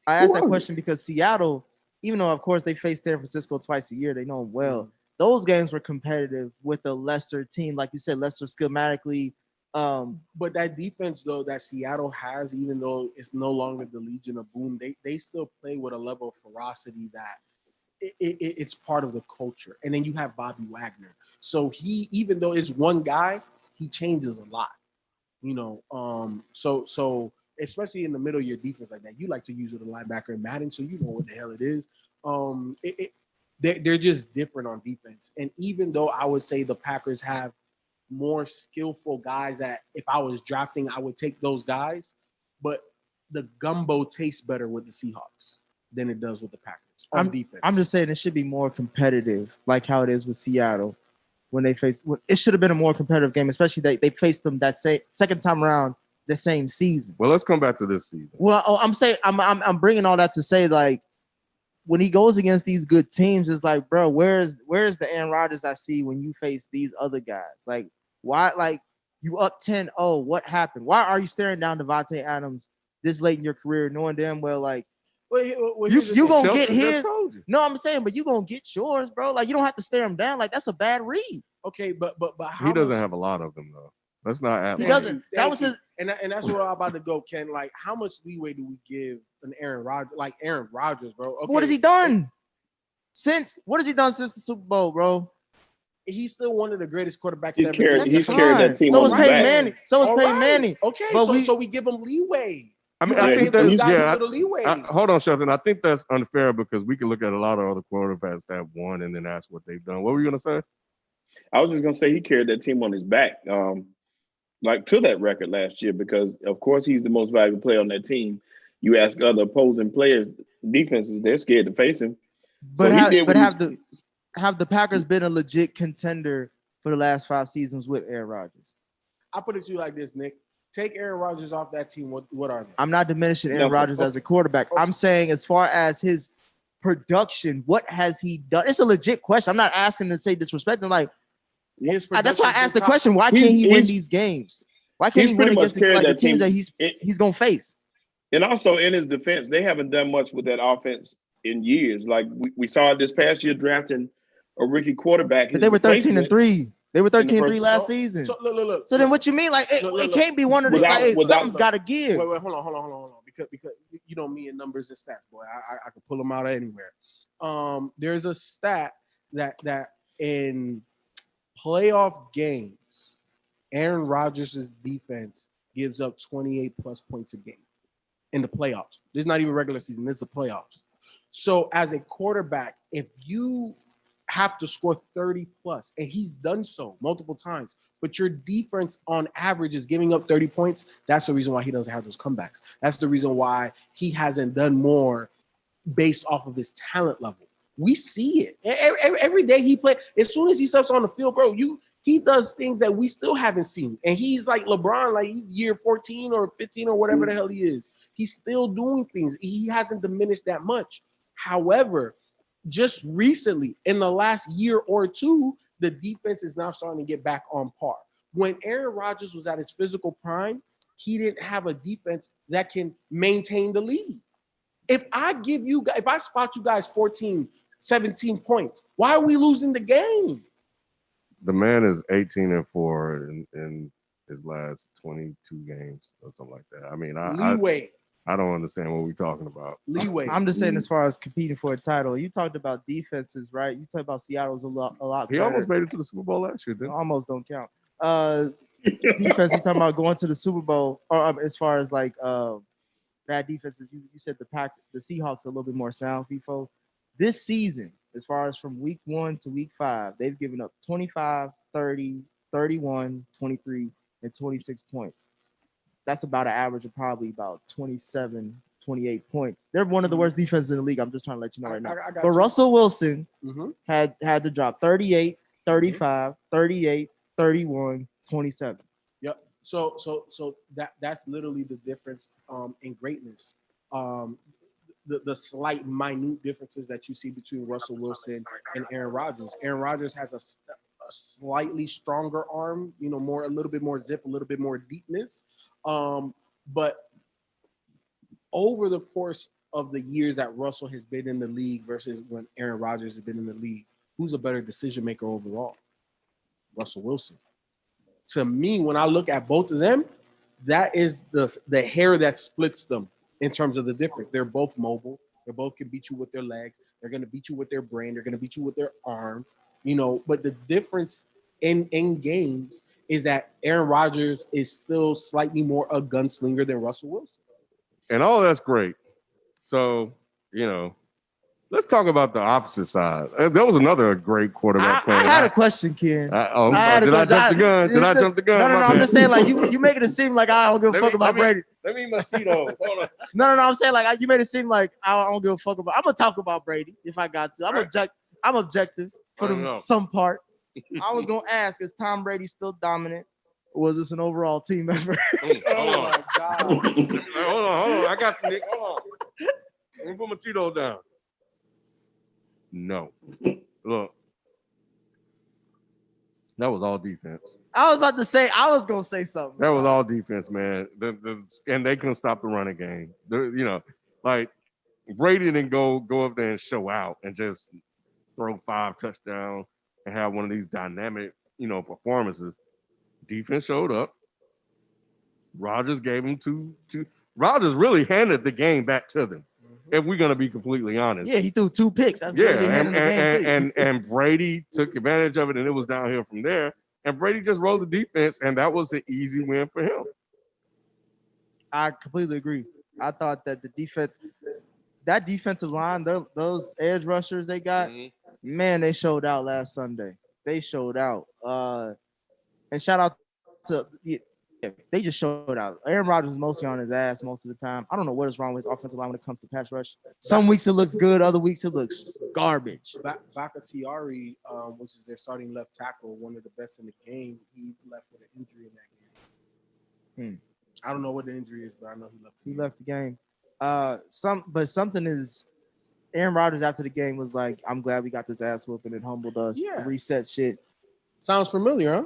I asked that was question because Seattle, even though of course they face San Francisco twice a year, they know them well. Those games were competitive with a lesser team, like you said, lesser schematically. But that defense, though, that Seattle has, even though it's no longer the Legion of Boom, they still play with a level of ferocity that it's part of the culture. And then you have Bobby Wagner. So he, even though it's one guy, he changes a lot. You know, so especially in the middle of your defense like that, you like to use it a linebacker in Madden, so you know what the hell it is. They're just different on defense. And even though I would say the Packers have more skillful guys that if I was drafting, I would take those guys, but the gumbo tastes better with the Seahawks than it does with the Packers on defense. I'm just saying it should be more competitive, like how it is with Seattle when they face. It should have been a more competitive game, especially they faced them that second time around the same season. Well, let's come back to this season. Well, I'm saying I'm bringing all that to say, like, when he goes against these good teams, it's like, bro, where's the Aaron Rodgers I see when you face these other guys? Like, why? Like, you up 10-0, what happened? Why are you staring down Devontae Adams this late in your career, knowing damn well, like, you gonna get his? No, I'm saying, but you gonna get yours, bro. Like, you don't have to stare him down. Like, that's a bad read. Okay, but how He doesn't have a lot of them though. Let's not add. He doesn't. That was his. And that's where I'm about to go, Ken. Like, how much leeway do we give an Aaron Rodgers, bro? Okay. What has he done what has he done since the Super Bowl, bro? He's still one of the greatest quarterbacks He's ever. carried That's carried that team. So on is his Peyton back. Manning. So is All Peyton right. Manning. Okay, But so we give him leeway. I mean, You I gotta think give those that guys a yeah. little leeway. Hold on, Shelton. I think that's unfair because we can look at a lot of other quarterbacks that have won and then that's what they've done. What were you gonna say? I was just gonna say he carried that team on his back, like to that record last year, because of course he's the most valuable player on that team. You ask other opposing players, defenses, they're scared to face him. But So have the Packers been a legit contender for the last 5 seasons with Aaron Rodgers? I put it to you like this, Nick. Take Aaron Rodgers off that team. What are they? I'm not diminishing Aaron No, Rodgers as a quarterback. I'm saying as far as his production, what has he done? It's a legit question. I'm not asking to say disrespecting. Like, that's why I asked the question. Why can't he win these games? Why can't he win against the teams that he's gonna face? And also in his defense, they haven't done much with that offense in years. Like we saw it this past year drafting a rookie quarterback. But they were 13-3. They were 13-3 last So- season. So look. So then what you mean? Like, it can't be one of the something's got to give. Wait, hold on. Because you know me and numbers and stats, boy. I can pull them out anywhere. There's a stat that in playoff games, Aaron Rodgers' defense gives up 28 plus points a game. in the playoffs. This is not even regular season. This is the playoffs. So as a quarterback, if you have to score 30 plus, and he's done so multiple times, but your defense on average is giving up 30 points, that's the reason why he doesn't have those comebacks. That's the reason why he hasn't done more based off of his talent level. We see it every day he plays. As soon as he steps on the field, bro, he does things that we still haven't seen. And he's like LeBron, like he's year 14 or 15 or whatever the hell he is. He's still doing things. He hasn't diminished that much. However, just recently, in the last year or two, the defense is now starting to get back on par. When Aaron Rodgers was at his physical prime, he didn't have a defense that can maintain the lead. If I spot you guys 14, 17 points, why are we losing the game? The man is 18-4 in his last 22 games or something like that. I mean, I don't understand what we're talking about. Leeway. I'm just saying, as far as competing for a title, you talked about defenses, right? You talked about Seattle's a lot He better. almost made it to the Super Bowl last year, didn't he? Almost don't count. Defense, you talking about going to the Super Bowl, or as far as like bad defenses, you said the Seahawks are a little bit more sound, FIFO. This season, as far as from week 1 to week 5, they've given up 25, 30, 31, 23, and 26 points. That's about an average of probably about 27, 28 points. They're one of the worst defenses in the league. I'm just trying to let you know right now. But Russell Wilson had to drop 38, 35, 38, 31, 27. Yep. So that's literally the difference in greatness. The slight minute differences that you see between Russell Wilson and Aaron Rodgers. Aaron Rodgers has a slightly stronger arm, a little bit more zip, a little bit more deepness. But over the course of the years that Russell has been in the league versus when Aaron Rodgers has been in the league, who's a better decision maker overall? Russell Wilson. To me, when I look at both of them, that is the hair that splits them in terms of the difference. They're both mobile. They both can beat you with their legs. They're going to beat you with their brain. They're going to beat you with their arm. But the difference in games is that Aaron Rodgers is still slightly more a gunslinger than Russell Wilson. And all that's great. So, let's talk about the opposite side. There was another great quarterback. I had a question, Ken. Did I jump the gun? Did I jump the gun? No. I'm just saying, like, you making it seem like I don't give a fuck about Brady. Let me eat my Cheetos. Hold on. No. I'm saying, like, you made it seem like I don't give a fuck about. I'm gonna talk about Brady if I got to. I'm objective for some part. I was gonna ask: is Tom Brady still dominant, or was this an overall team effort? Oh my God! Hold on. I got the Nick. Hold on. Let me put my Cheetos down. No. Look. That was all defense. I was gonna say something. That was all defense, man. And they couldn't stop the running game. Like Brady didn't go up there and show out and just throw 5 touchdowns and have one of these dynamic, performances. Defense showed up. Rodgers gave him two. Rodgers really handed the game back to them. If we're gonna be completely honest. Yeah, he threw 2 picks. That's and Brady took advantage of it, and it was downhill from there. And Brady just rolled the defense, and that was an easy win for him. I completely agree. I thought that that defensive line, those edge rushers they got, man, they showed out last Sunday. They showed out. And shout out to they just showed out. Aaron Rodgers is mostly on his ass most of the time. I don't know what is wrong with his offensive line when it comes to pass rush. Some weeks it looks good, other weeks it looks garbage. Bakhtiari, which is their starting left tackle, one of the best in the game, he left with an injury in that game. I don't know what the injury is, but I know he left the game. Something is Aaron Rodgers after the game was like, I'm glad we got this ass whooping and humbled us. Yeah. Reset shit. Sounds familiar, huh?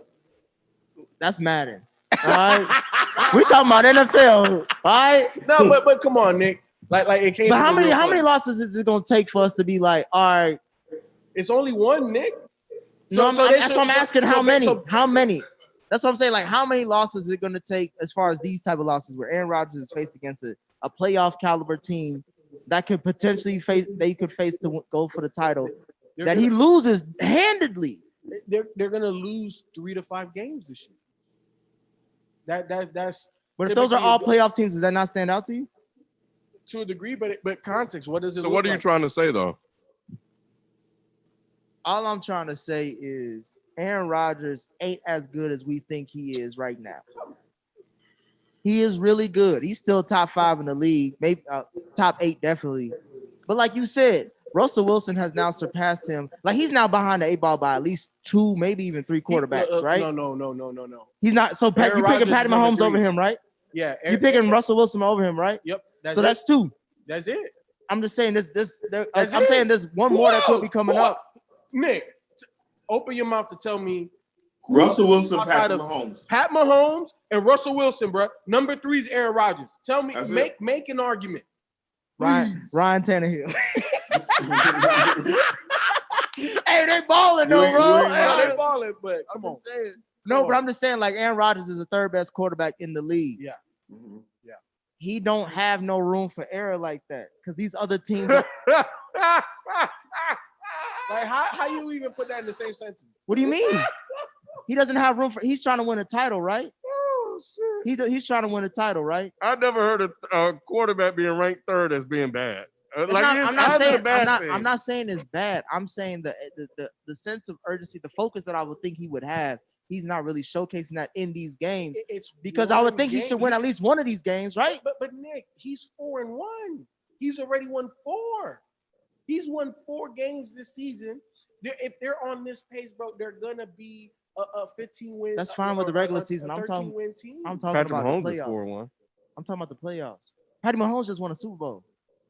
That's Madden. All right. We talking about NFL. All right. No, but come on, Nick. Like it came. But how many losses is it gonna take for us to be like, all right? It's only one, Nick. That's what I'm asking. How many? That's what I'm saying. Like, how many losses is it gonna take as far as these type of losses where Aaron Rodgers is faced against a playoff caliber team that could potentially face to go for the title he loses handedly. They're gonna lose 3 to 5 games this year. That's. But if those are all playoff teams, does that not stand out to you? to a degree, but context. What does it? So look what are you like? trying to say though? All I'm trying to say is Aaron Rodgers ain't as good as we think he is right now. He is really good. He's still top 5 in the league, maybe top 8 definitely. But like you said, Russell Wilson has now surpassed him. Like he's now behind the 8 ball by at least 2, maybe even 3 quarterbacks, right? No. He's not. So Pat, you picking Patty Mahomes over him, right? Yeah. You picking Russell Wilson over him, right? Yep. That's 2. That's it. I'm just saying That's I'm it? saying there's one more that could be coming What? up. Nick, open your mouth to tell me. Russell Wilson, outside Patrick of Mahomes. Pat Mahomes and Russell Wilson, bro. Number 3 is Aaron Rodgers. Tell me, That's make an argument. Ryan Tannehill. Hey, they balling though, bro. You ain't No, lying. they balling, but I'm come on. just saying. No, but I'm just saying, like Aaron Rodgers is the 3rd best quarterback in the league. Yeah. Mhm. He don't have no room for error like that because these other teams. Like how you even put that in the same sentence? What do you mean? He doesn't have room for. He's trying to win a title, right? Oh shit. He's trying to win a title, right? I never heard a quarterback being ranked 3rd as being bad. I'm That's not a saying bad thing. I'm not saying it's bad. I'm saying the sense of urgency, the focus that I would think he would have. He's not really showcasing that in these games It's because I would one think he game. should win at least one of these games, right? But Nick, he's 4-1. He's already won 4. He's won 4 games this season. If they're on this pace, bro, they're gonna be a 15 win. That's fine with the regular season. I'm talking win team. I'm talking Patrick about Mahomes the is playoffs. 4-1. I'm talking about the playoffs. Patty Mahomes just won a Super Bowl.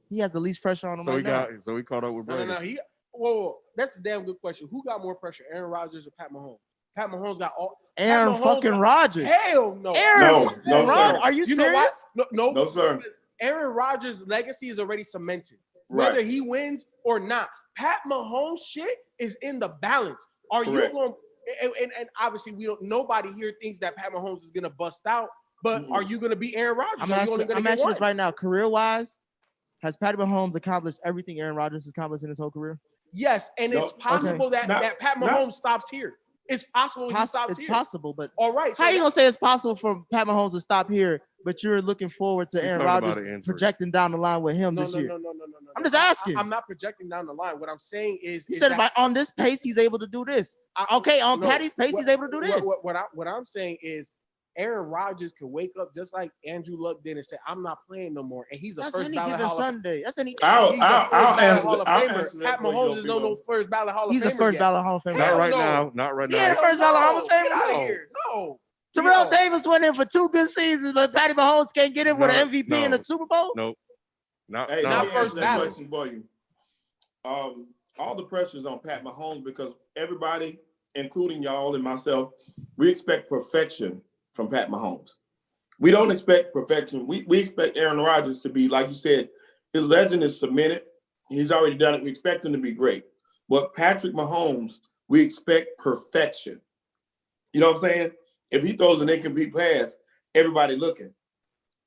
He has the least pressure on him right now. So he caught up with Brady. No. Whoa. That's a damn good question. Who got more pressure, Aaron Rodgers or Pat Mahomes? Pat Mahomes got all. Aaron Mahomes fucking got- Rodgers. Hell no. Aaron No, fucking no, sir. Rodgers. Are you You know why? serious? No. No, sir. Because Aaron Rodgers' legacy is already cemented. Right. Whether he wins or not. Pat Mahomes' shit is in the balance. Are Correct. you going and obviously nobody here thinks that Pat Mahomes is gonna bust out, but Mm-mm. are you gonna beat Aaron Rodgers? I'm Are you only asking, gonna get one? this right now. Career-wise, has Patty Mahomes accomplished everything Aaron Rodgers has accomplished in his whole career? Yes, and it's No. possible Okay. that Pat Mahomes stops here. It's possible he stops It's here. possible, but All right. how you gonna say it's possible for Pat Mahomes to stop here, but you're looking forward to He's Aaron talking about Rodgers an injury. projecting down the line with him No. this year? No. I'm just asking. I'm not projecting down the line. What I'm saying is, You is said that- by on this pace he's able to do this. Okay, on No, Patty's pace he's able to do this. What I'm saying is, Aaron Rodgers could wake up just like Andrew Luck did and say, "I'm not playing no more," and he's a That's first any ballot given Hall of Sunday. That's any. He's a first ballot answer Hall of I'll Famer. answer that Pat for you, Mahomes is no Opie. first ballot Hall of Famer. He's a first yet. ballot Hall of Famer. Not Hell right no. now. Not right Yeah, now. the first ballot Hall of Famer. Get out of No. here. No. Terrell No. Davis went in for 2 good seasons, but Patty Mahomes can't get in with an MVP in the Super Bowl. Nope. Not Hey, Not let me first answer that ballot. question for you. All the pressure's on Pat Mahomes because everybody, including y'all and myself, we expect perfection from Pat Mahomes. We don't expect perfection. We expect Aaron Rodgers to be, like you said, his legend is cemented. He's already done it. We expect him to be great. But Patrick Mahomes, we expect perfection. You know what I'm saying? If he throws an incomplete pass, everybody looking.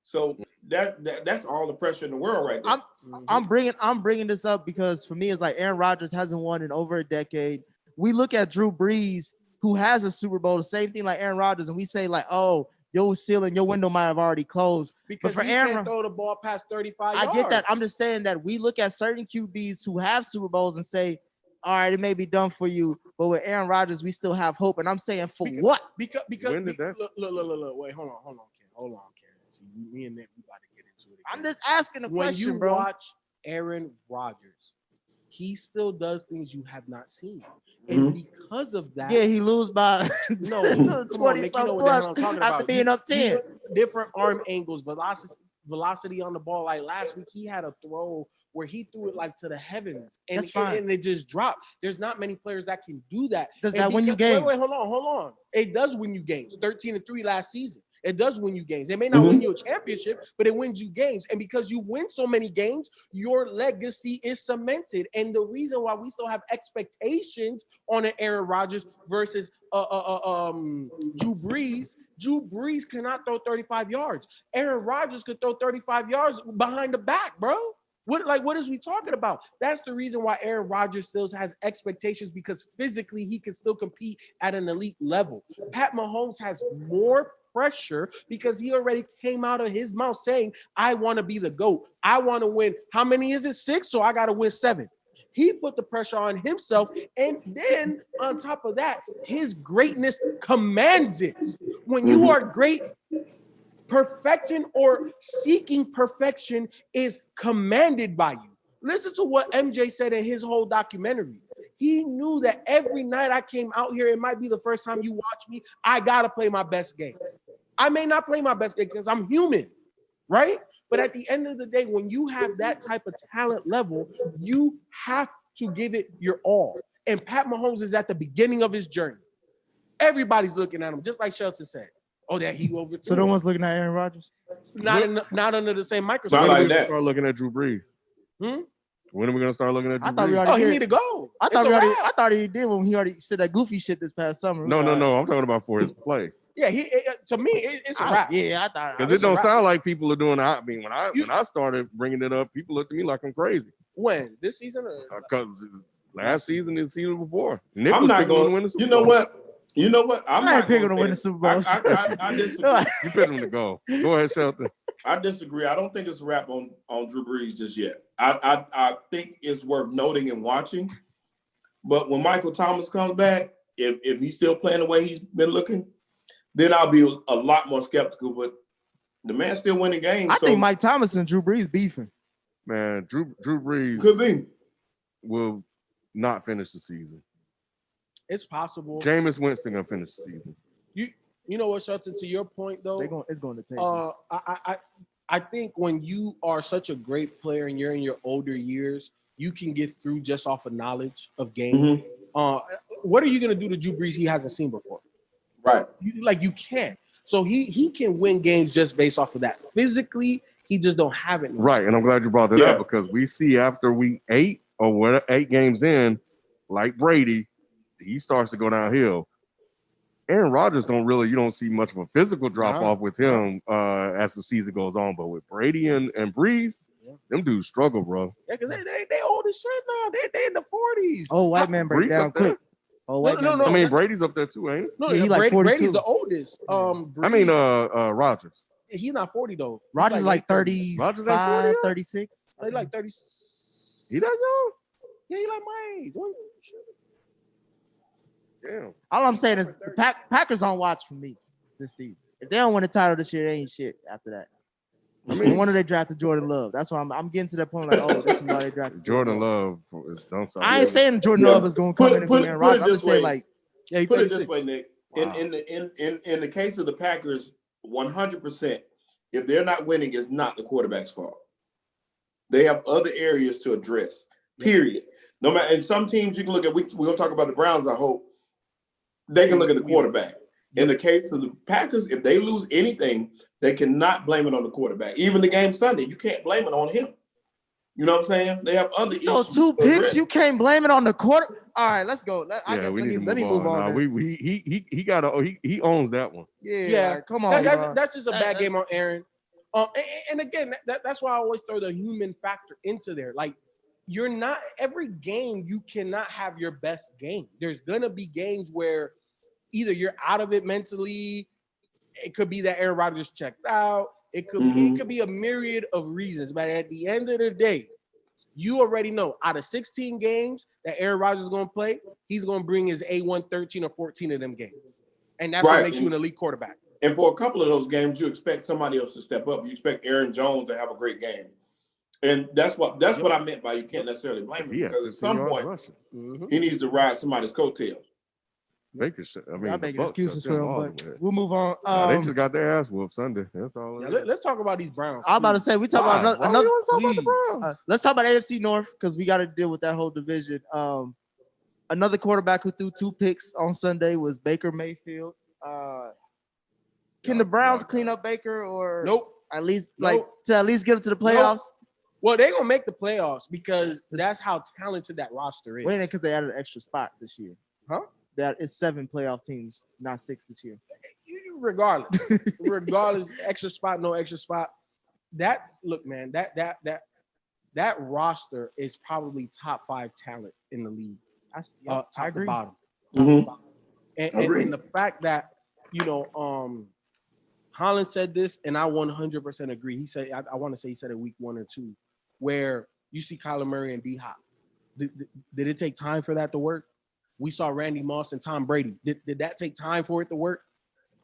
So that's all the pressure in the world right there. I'm bringing this up because for me it's like Aaron Rodgers hasn't won in over a decade. We look at Drew Brees, who has a Super Bowl, the same thing like Aaron Rodgers, and we say like, oh, your ceiling, your window might have already closed. Because for he Aaron, can't throw the ball past 35 yards. I get that. I'm just saying that we look at certain QBs who have Super Bowls and say, all right, it may be done for you, but with Aaron Rodgers, we still have hope. And I'm saying for what? Because When did that- look. Wait, hold on, Ken. See, me and Nick, we about to get into it again. I'm just asking a When question, you bro. watch Aaron Rodgers, he still does things you have not seen, and because of that, Yeah, he lose by no, 20 Nick, some you know what the hell I'm plus talking after about. being up 10. Different arm angles, velocity on the ball. Like last week, he had a throw where he threw it like to the heavens, and, That's fine. and it just dropped. There's not many players that can do that. Does And that win you because- games? Wait, hold on. It does win you games. 13-3 last season. It does win you games. It may not win you a championship, but it wins you games. And because you win so many games, your legacy is cemented. And the reason why we still have expectations on an Aaron Rodgers versus Drew Brees cannot throw 35 yards. Aaron Rodgers could throw 35 yards behind the back, bro. What is we talking about? That's the reason why Aaron Rodgers still has expectations, because physically he can still compete at an elite level. Pat Mahomes has more pressure because he already came out of his mouth saying, I want to be the GOAT. I want to win. How many is it? 6? So I got to win 7. He put the pressure on himself. And then on top of that, his greatness commands it. When you are great, perfection or seeking perfection is commanded by you. Listen to what MJ said in his whole documentary. He knew that every night I came out here, it might be the first time you watch me, I got to play my best game. I may not play my best game because I'm human, right? But at the end of the day, when you have that type of talent level, you have to give it your all. And Pat Mahomes is at the beginning of his journey. Everybody's looking at him, just like Shelton said. Oh, that he over. So no one's looking at Aaron Rodgers? Not under the same microscope. Not When are like we gonna that. start looking at Drew Brees? When are we gonna start looking at Drew I thought we Brees? already Oh, he did. need to go. I It's thought a we already. wrap. I thought he did when he already said that goofy shit this past summer. No. I'm talking about for his play. Yeah, to me, it's a wrap. Yeah, I thought. Because it don't sound like people are doing. I mean, when I started bringing it up, people looked at me like I'm crazy. When? This season? Or? Because last season and the season before, Nick I'm was not picking on to going. win the Super You know Bowl. what? You know what? I'm I ain't not picking gonna to win the say Super Bowl. I disagree. You picked him to go. Go ahead, Shelton. I disagree. I don't think it's a wrap on Drew Brees just yet. I think it's worth noting and watching. But when Michael Thomas comes back, if he's still playing the way he's been looking, then I'll be a lot more skeptical. But the man's still winning games. I think Mike Thomas and Drew Brees beefing. Man, Drew Brees could be. will not finish the season. It's possible. Jameis Winston gonna finish the season. You know what, Shelton? To your point, though, It's going to take. I think when you are such a great player and you're in your older years, you can get through just off of knowledge of game. What are you gonna do to Drew Brees he hasn't seen before? Right. You can't. So he can win games just based off of that. Physically, he just don't have it. Right, and I'm glad you brought that up because we see after week 8 or what 8 games in, like Brady, he starts to go downhill. Aaron Rodgers you don't see much of a physical drop off with him as the season goes on. But with Brady and Brees, them dudes struggle, bro. Yeah, because they old as shit now. They in the 40s. Oh, white man break Brees down up there? quick. Oh, white man. I mean, Brady's up there too, ain't he? No, he like 42. Brady's the oldest. I mean, Rodgers. He's not 40 though. Rodgers is like 30. 35, Rodgers ain't 40 yet? 36. He like 30. He that young? Yeah, he like my age. Damn. All I'm saying is the Packers on watch for me this season. If they don't win the title this year, they ain't shit after that. I mean, one of they drafted Jordan Love. That's why I'm getting to that point like, oh, this is why they drafted Jordan Love. I ain't saying Jordan Love is going to come in and be Aaron Rodgers. I'm just saying like, yeah, put it this way, Nick. Wow. In the case of the Packers, 100%, if they're not winning, it's not the quarterback's fault. They have other areas to address. Period. No matter. And some teams you can look at. We're gonna talk about the Browns. I hope they can look at the quarterback. In the case of the Packers, if they lose anything, they cannot blame it on the quarterback. Even the game Sunday, you can't blame it on him. You know what I'm saying? They have other issues. those 2 picks, you can't blame it on the quarter. All right, let's go. I guess we let me move on. He owns that one. Yeah. Come on. That's just a bad game on Aaron. And again, that's why I always throw the human factor into there. Like, you're not every game you cannot have your best game. There's gonna be games where either you're out of it mentally. It could be that Aaron Rodgers checked out. It could be a myriad of reasons. But at the end of the day, you already know out of 16 games that Aaron Rodgers is going to play, he's going to bring his A1 13 or 14 of them games. And that's what makes you an elite quarterback. And for a couple of those games, you expect somebody else to step up. You expect Aaron Jones to have a great game. And that's what I meant by you can't necessarily blame him because at some point he needs to ride somebody's coattails. I'm making excuses for him, but we'll move on. They just got their ass whooped Sunday. That's all. Yeah, let's talk about these Browns. I'm about to say we talk about another. Talk about the Browns? Let's talk about AFC North because we got to deal with that whole division. Another quarterback who threw 2 picks on Sunday was Baker Mayfield. Can the Browns clean up Baker or nope? At least get him to the playoffs. Nope. Well, they're gonna make the playoffs because that's how talented that roster is. Wait, because they added an extra spot this year. Huh? That is 7 playoff teams, not 6 this year. Regardless, extra spot, no extra spot. That roster is probably top 5 talent in the league. Top to bottom. Mm-hmm. And the fact that Holland said this, and I 100% agree. He said, I want to say he said it week 1 or 2, where you see Kyler Murray and D-Hop. Did it take time for that to work? We saw Randy Moss and Tom Brady. Did that take time for it to work?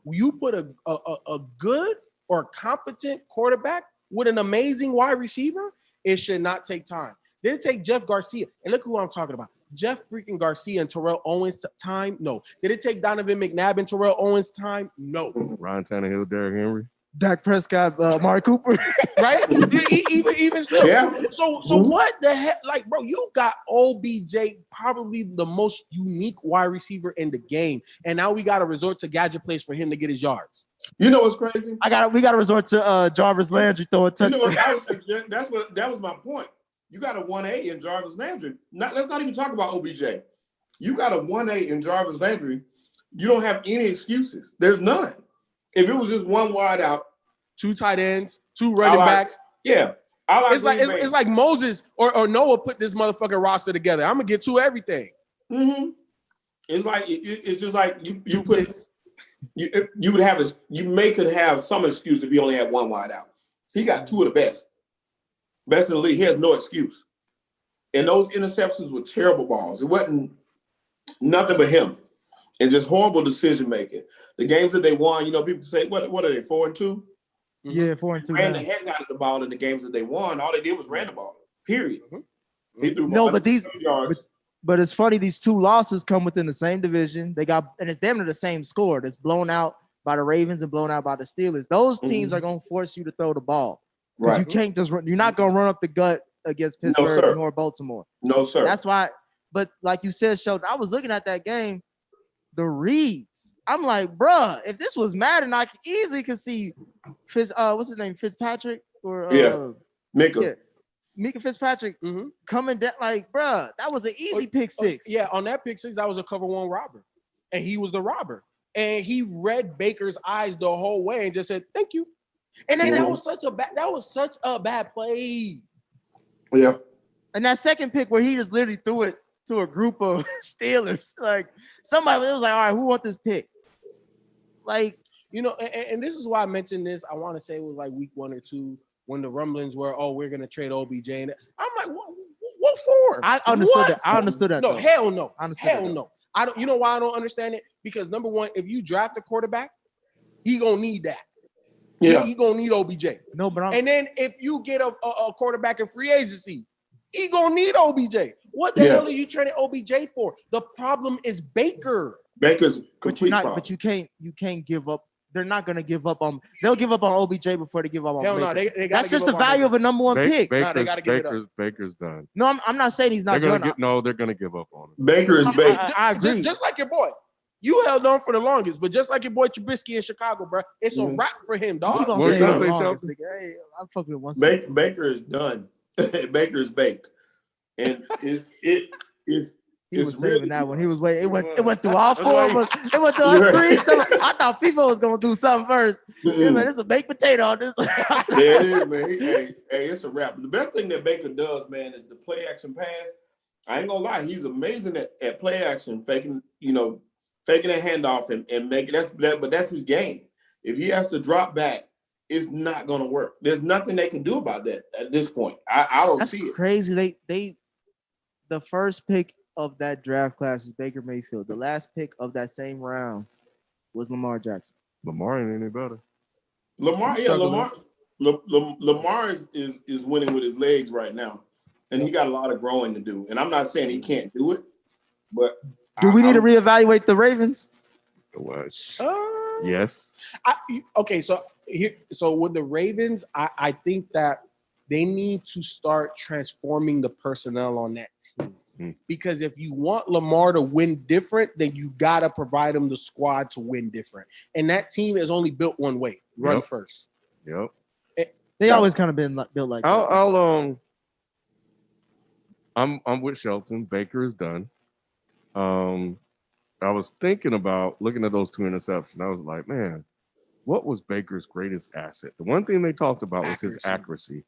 You put a good or competent quarterback with an amazing wide receiver, it should not take time. Did it take Jeff Garcia? And look who I'm talking about. Jeff freaking Garcia and Terrell Owens time? No. Did it take Donovan McNabb and Terrell Owens time? No. Ryan Tannehill, Derrick Henry. Dak Prescott, Amari Cooper. Right? even still. Yeah. So what the heck? Like, bro, you got OBJ, probably the most unique wide receiver in the game. And now we got to resort to gadget plays for him to get his yards. You know what's crazy? We got to resort to Jarvis Landry throwing touchdowns. That was my point. You got a 1A in Jarvis Landry. Let's not even talk about OBJ. You got a 1A in Jarvis Landry. You don't have any excuses. There's none. If it was just one wide out, 2 tight ends, 2 running backs. Yeah. It's like Moses or Noah put this motherfucking roster together. I'm gonna get 2 everything. Mm-hmm. It's like it's just like you could have some excuse if you only had 1 wide out. He got 2 of the best in the league. He has no excuse. And those interceptions were terrible balls. It wasn't nothing but him, and just horrible decision making. The games that they won, people say, what are they, 4-2? Yeah, 4-2. Ran the heck out of the ball in the games that they won. All they did was ran the ball. Period. Mm-hmm. He threw but it's funny. These 2 losses come within the same division. And it's damn near the same score. That's blown out by the Ravens and blown out by the Steelers. Those teams are going to force you to throw the ball. Right. You can't just run. You're not going to run up the gut against Pittsburgh nor Baltimore. No, sir. That's why. But like you said, Sheldon, I was looking at that game. The reads. I'm like, bruh, if this was Madden, I easily could see what's his name? Fitzpatrick or Mika. Yeah, Mika Fitzpatrick coming down like, bruh, that was an easy pick 6. Yeah, on that pick 6, that was a cover 1 robber. And he was the robber. And he read Baker's eyes the whole way and just said, thank you. And then that was such a bad play. Yeah. And that second pick where he just literally threw it to a group of Steelers. Like somebody was like, all right, who want this pick? Like, and this is why I mentioned this. I want to say it was like week 1 or 2 when the rumblings were, we're going to trade OBJ. And I'm like, what for? I understood that. I understood that. No, hell no. Hell no. I don't. You know why I don't understand it? Because number one, if you draft a quarterback, he going to need that. Yeah. He going to need OBJ. No, but and then if you get a quarterback in free agency, he going to need OBJ. What the hell are you trading OBJ for? The problem is Baker. Baker's complete problem. But you can't give up. They're not going to give up on. They'll give up on OBJ before they give up on. Hell Baker. No, that's just the value of a number 1 pick. Baker's done. No, I'm not saying he's not done. They're going to give up on him. Baker is baked. I agree. Just like your boy. You held on for the longest, but just like your boy Trubisky in Chicago, bro, it's a wrap for him, dog. What you gonna say, Shelton? Hey, I'm fucking with one. Baker is done. Baker is baked, and it is. He was saving that one. He was waiting. It went through all 4 of us. It went through us 3. So I thought FIFA was gonna do something first. He was like, "This is a baked potato on this." Yeah, it is, man. Hey, it's a wrap. The best thing that Baker does, man, is the play action pass. I ain't gonna lie, he's amazing at play action, faking a handoff and making but that's his game. If he has to drop back, it's not gonna work. There's nothing they can do about that at this point. I don't see it. That's crazy. They the first pick of that draft class is Baker Mayfield. The last pick of that same round was Lamar Jackson. Lamar ain't any better. Lamar is winning with his legs right now, and he got a lot of growing to do. And I'm not saying he can't do it, but do we need to reevaluate the Ravens? Yes. So with the Ravens, I think that they need to start transforming the personnel on that team. Because if you want Lamar to win different, then you got to provide him the squad to win different. And that team is only built one way, run first. Yep. They always kind of been built like that. I'm with Shelton. Baker is done. I was thinking about looking at those 2 interceptions. I was like, man, what was Baker's greatest asset? The one thing they talked about was his accuracy.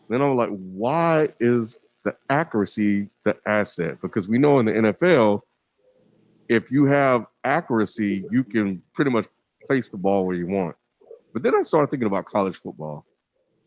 Then I was like, why is the accuracy the asset? Because we know in the NFL, if you have accuracy, you can pretty much place the ball where you want. But then I started thinking about college football.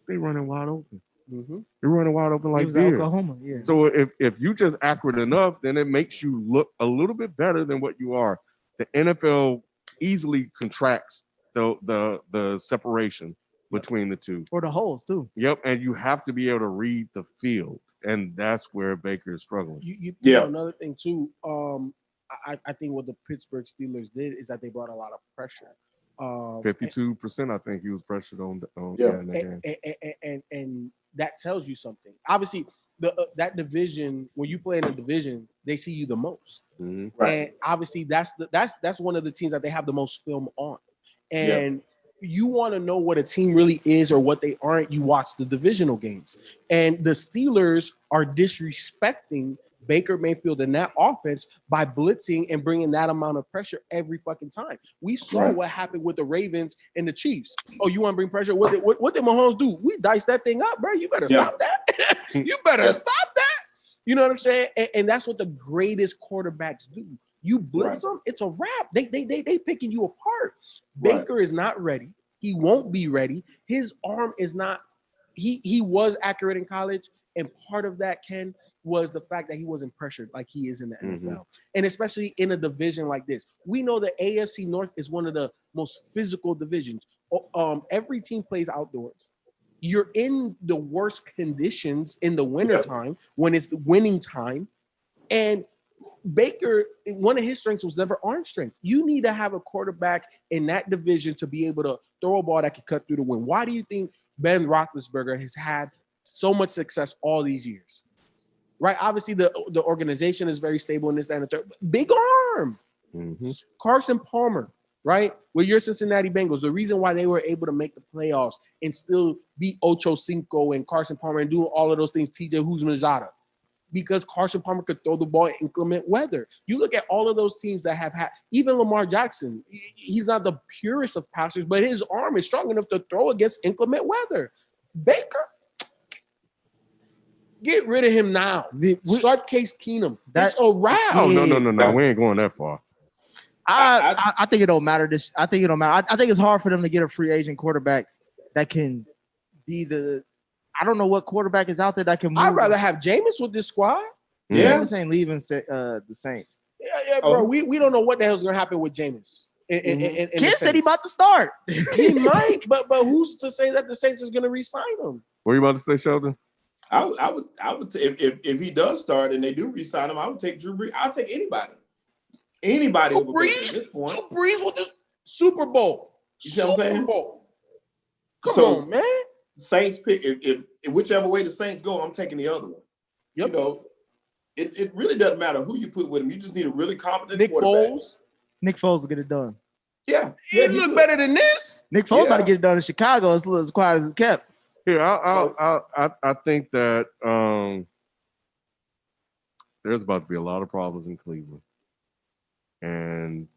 They running wide open. Mm-hmm. They're running wide open He like was at deer. Oklahoma. Yeah. So if you just accurate enough, then it makes you look a little bit better than what you are. The NFL easily contracts the separation between the two. Or the holes too. Yep, and you have to be able to read the field, and that's where Baker is struggling. You Yeah. know, another thing too. I think what the Pittsburgh Steelers did is that they brought a lot of pressure. 52%, I think he was pressured on Yeah. in that game. And that tells you something. Obviously, that division, when you play in a division, they see you the most. Mhm. Right. And obviously, that's one of the teams that they have the most film on. And you want to know what a team really is or what they aren't, you watch the divisional games. And the Steelers are disrespecting Baker Mayfield and that offense by blitzing and bringing that amount of pressure every fucking time. We saw what happened with the Ravens and the Chiefs. Oh, you want to bring pressure? What did Mahomes do? We diced that thing up, bro. You better stop that. You better stop that. You know what I'm saying? And that's what the greatest quarterbacks do. You blitz them, it's a wrap. They picking you apart. Baker is not ready. He won't be ready. His arm is not. He was accurate in college, and part of that, Ken, was the fact that he wasn't pressured like he is in the NFL, and especially in a division like this. We know the AFC North is one of the most physical divisions. Every team plays outdoors. You're in the worst conditions in the wintertime when it's the winning time, and Baker, one of his strengths was never arm strength. You need to have a quarterback in that division to be able to throw a ball that can cut through the wind. Why do you think Ben Roethlisberger has had so much success all these years? Right? Obviously, the organization is very stable in this and the third. Big arm. Mm-hmm. Carson Palmer, right? With your Cincinnati Bengals, the reason why they were able to make the playoffs and still beat Ocho Cinco and Carson Palmer and doing all of those things, TJ Huzmanzada, because Carson Palmer could throw the ball in inclement weather. You look at all of those teams that have had, even Lamar Jackson, he's not the purest of passers, but his arm is strong enough to throw against inclement weather. Baker, get rid of him now. Start Case Keenum. That's a wrap. Oh, no. We ain't going that far. I think it don't matter. I think it don't matter. I think it's hard for them to get a free agent quarterback that can be the. I don't know what quarterback is out there that can move. I'd rather have Jameis with this squad. Yeah, Jameis ain't leaving the Saints. Yeah, bro. We don't know what the hell's gonna happen with Jameis. Ken said he about to start. He might, but who's to say that the Saints is gonna re-sign him? What are you about to say, Sheldon? I would if he does start and they do re-sign him, I would take Drew Brees. I'll take anybody over Baker at this point. Drew Brees with the Super Bowl. You see what I'm saying? Come on, man. Saints pick if whichever way the Saints go, I'm taking the other one. Yep. You know, it really doesn't matter who you put with him. You just need a really competent Nick quarterback. Foles. Nick Foles will get it done. Yeah, he look better than this. Nick Foles about to get it done in Chicago. It's as quiet as it's kept. Here, I think that there's about to be a lot of problems in Cleveland, and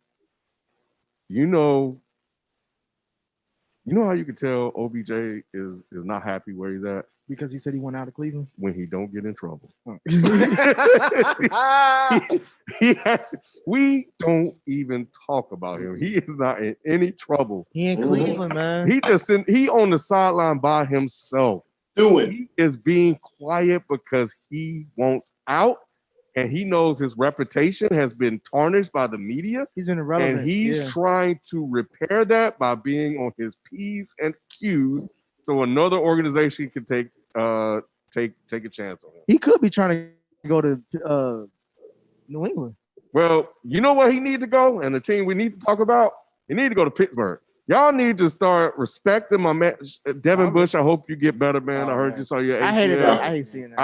you know how you can tell OBJ is not happy where he's at? Because he said he went out of Cleveland? When he don't get in trouble. We don't even talk about him. He is not in any trouble. He in Cleveland, man. He on the sideline by himself. He is being quiet because he wants out. And he knows his reputation has been tarnished by the media. He's been irrelevant. And he's trying to repair that by being on his P's and Q's so another organization can take a chance on him. He could be trying to go to New England. Well, you know where he needs to go? And the team we need to talk about? He need to go to Pittsburgh. Y'all need to start respecting my man, Devin Bush. I hope you get better, man. I heard you saw your ACL. I hated that. I hate seeing that.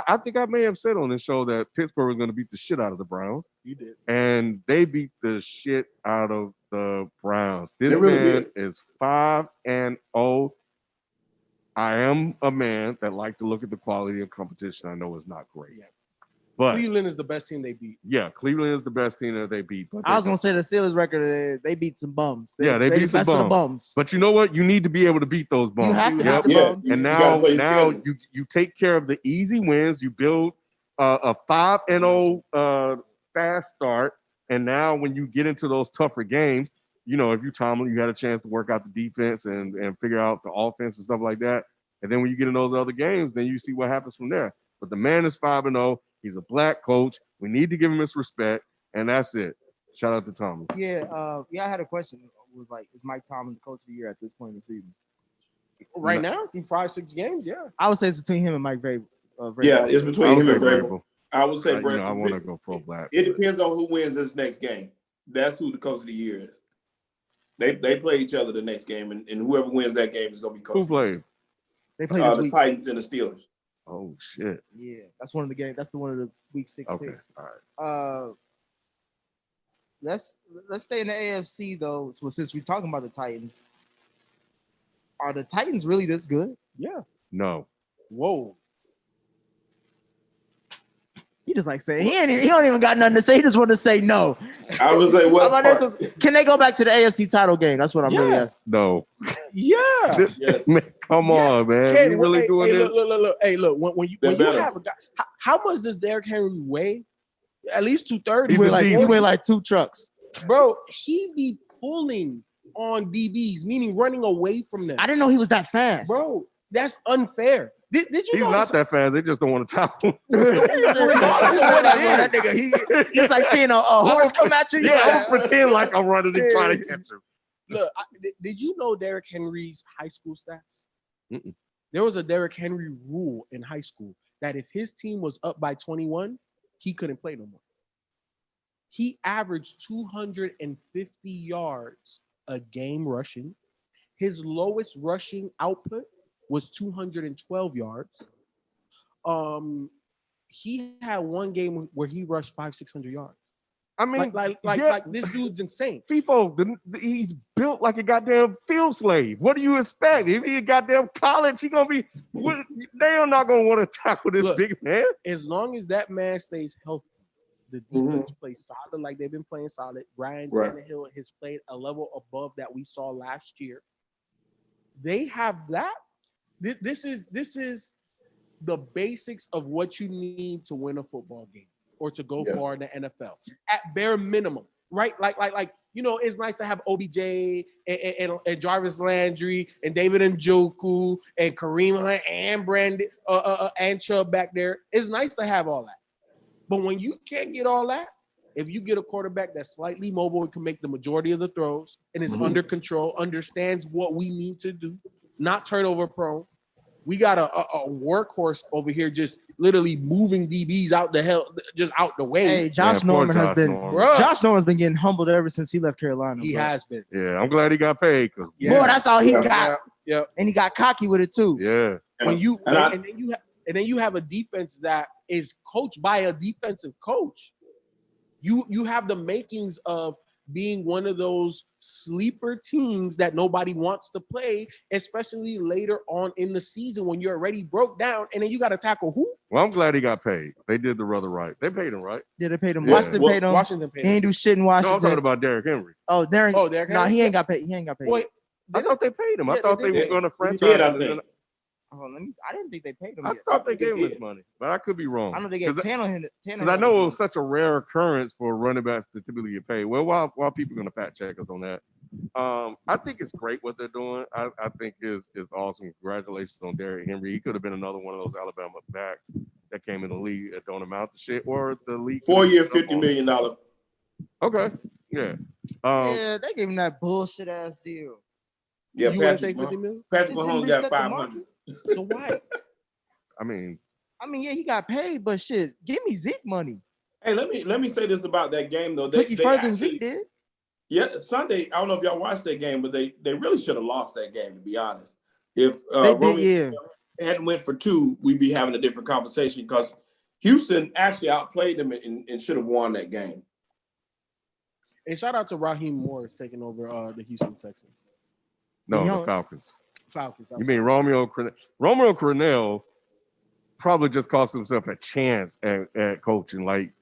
I think I may have said on this show that Pittsburgh was going to beat the shit out of the Browns. You did. And they beat the shit out of the Browns. This really man is 5-0. I am a man that like to look at the quality of competition. I know it's not great. Yeah. But Cleveland is the best team they beat. Yeah, Cleveland is the best team that they beat. But I was gonna say the Steelers record, they beat some bums. They beat some bums. But you know what? You need to be able to beat those bums. You have to beat the bums. And now you take care of the easy wins. You build a 5-0 fast start. And now when you get into those tougher games, you know, if you Tomlin, you had a chance to work out the defense and figure out the offense and stuff like that. And then when you get in those other games, then you see what happens from there. But the man is 5-0. He's a black coach. We need to give him his respect, and that's it. Shout out to Tomlin. Yeah, I had a question. It was like, is Mike Tomlin the coach of the year at this point in the season? Right now, through 5-6 games, yeah. I would say it's between him and Mike Vrabel. Yeah, it's between him and Vrabel. Vrabel. I would say You know, Vrabel. I want to go pro black. It depends on who wins this next game. That's who the coach of the year is. They play each other the next game, and whoever wins that game is going to be coach. Who played? They play this The week. Titans and the Steelers. Oh shit. Yeah, that's one of the games. That's the one of the week 6 Okay. picks. All right. Let's stay in the AFC though. So since we're talking about the Titans, are the Titans really this good? Yeah. No. Whoa. He just like saying he don't even got nothing to say. He just want to say no. I would say what How about part? this? Can they go back to the AFC title game? That's what I'm really Yeah. asking. No. Yeah. Yes. Man, come on, man. Kenny, You really hey, doing hey, this? Look. Hey, look. When you They're better. have a guy, how much does Derrick Henry weigh? At least 230. He's a He beast. weighed like 2 trucks. Bro, he be pulling on DBs, meaning running away from them. I didn't know he was that fast. Bro, that's unfair. Did you He's know not that fast. They just don't want to tackle. Regardless of what it is. That nigga, it's like seeing a horse come at you. Yeah, I'm gonna pretend like I'm running and trying to catch him. Look, did you know Derrick Henry's high school stats? Mm-mm. There was a Derrick Henry rule in high school that if his team was up by 21, he couldn't play no more. He averaged 250 yards a game rushing. His lowest rushing output was 212 yards. He had one game where he rushed 500-600 yards. I mean, Like this dude's insane. FIFO, he's built like a goddamn field slave. What do you expect? If he goddamn college, he gonna be. They are not gonna want to tackle this Look, big man. As long as that man stays healthy, the defense plays solid like they've been playing solid. Ryan Right. Tannehill has played a level above that we saw last year. They have that. This is the basics of what you need to win a football game or to go far in the NFL at bare minimum, right? Like you know, it's nice to have OBJ and Jarvis Landry and David Njoku and Kareem Hunt and Brandon and Chubb back there. It's nice to have all that. But when you can't get all that, if you get a quarterback that's slightly mobile and can make the majority of the throws and is under control, understands what we need to do, not turnover prone. We got a workhorse over here just literally moving DBs out the way. Hey, Josh Yeah, poor Norman has Josh been. Norman. Bruh. Josh Norman's been getting humbled ever since he left Carolina. He bro. has been. Yeah, I'm glad he got paid. Cause Yeah. Boy, that's all he got, Yeah. and he got cocky with it too. yeah, When you And and then you have a defense that is coached by a defensive coach. You have the makings of being one of those sleeper teams that nobody wants to play, especially later on in the season when you're already broke down, and then you got to tackle who? well, I'm glad he got paid. They did the brother right. They paid him right. Yeah, they paid him. Yeah. Washington Well, paid him. Washington paid He him. ain't do shit in No, I'm Washington. talking about Derrick Henry. Oh, Derrick. Oh, Derrick No, Henry? he ain't got paid. He ain't got paid. Wait, I thought they paid him. Yeah, I thought they they did. were going to franchise did, I him. think. Oh, I didn't think they paid him I yet. thought they gave him did. his money, but I could be wrong. I know they gave Because Tannehill. I know it was such a rare occurrence for running backs to typically get paid. Well, while people are going to fact check us on that, I think it's great what they're doing. I think is awesome. Congratulations on Derrick Henry. He could have been another one of those Alabama backs that came in the league that don't amount to shit, or the league 4-year, $50 million. Okay, yeah. Yeah, they gave him that bullshit ass deal. Yeah, you wouldn't take 50 million? Patrick Didn't Mahomes reset got the 500. So why? I mean, Yeah, he got paid, but shit, give me Zeke money. Hey, let me say this about that game though. Took you further than Zeke did. Yeah, Sunday. I don't know if y'all watched that game, but they really should have lost that game, to be honest. If They did, Romeo yeah. hadn't went for 2, we'd be having a different conversation because Houston actually outplayed them and should have won that game. And shout out to Raheem Morris taking over the Houston Texans. no, Young. the Falcons. Falcons. You mean Romeo Cornell? Romeo Cornell probably just cost himself a chance at coaching. Like,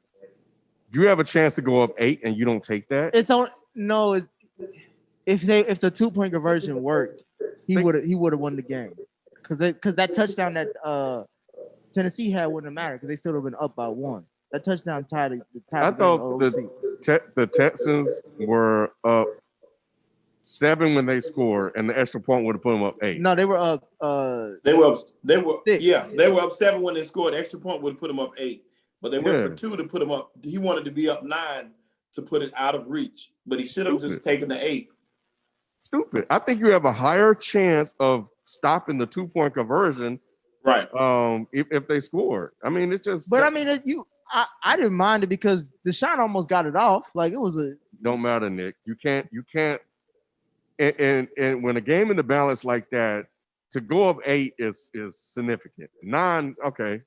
you have a chance to go up 8 and you don't take that? It's on. No, if the 2-point conversion worked, he would have won the game. Because that touchdown that Tennessee had wouldn't have mattered because they still would have been up by 1. That touchdown tied the I game thought OT. the Texans were up 7 when they scored, and the extra point would have put them up 8. No, they were up. They were Six. yeah, they were up 7 when they scored. Extra point would have put them up 8, but they went for 2 to put them up. He wanted to be up 9 to put it out of reach, but he should have just taken the 8. Stupid. I think you have a higher chance of stopping the 2-point conversion, right? If they scored. I mean, it's just. But I mean, I didn't mind it because Deshaun almost got it off. Like it was a. Don't matter, Nick. You can't. And when a game in the balance like that, to go up 8 is significant. 9, okay,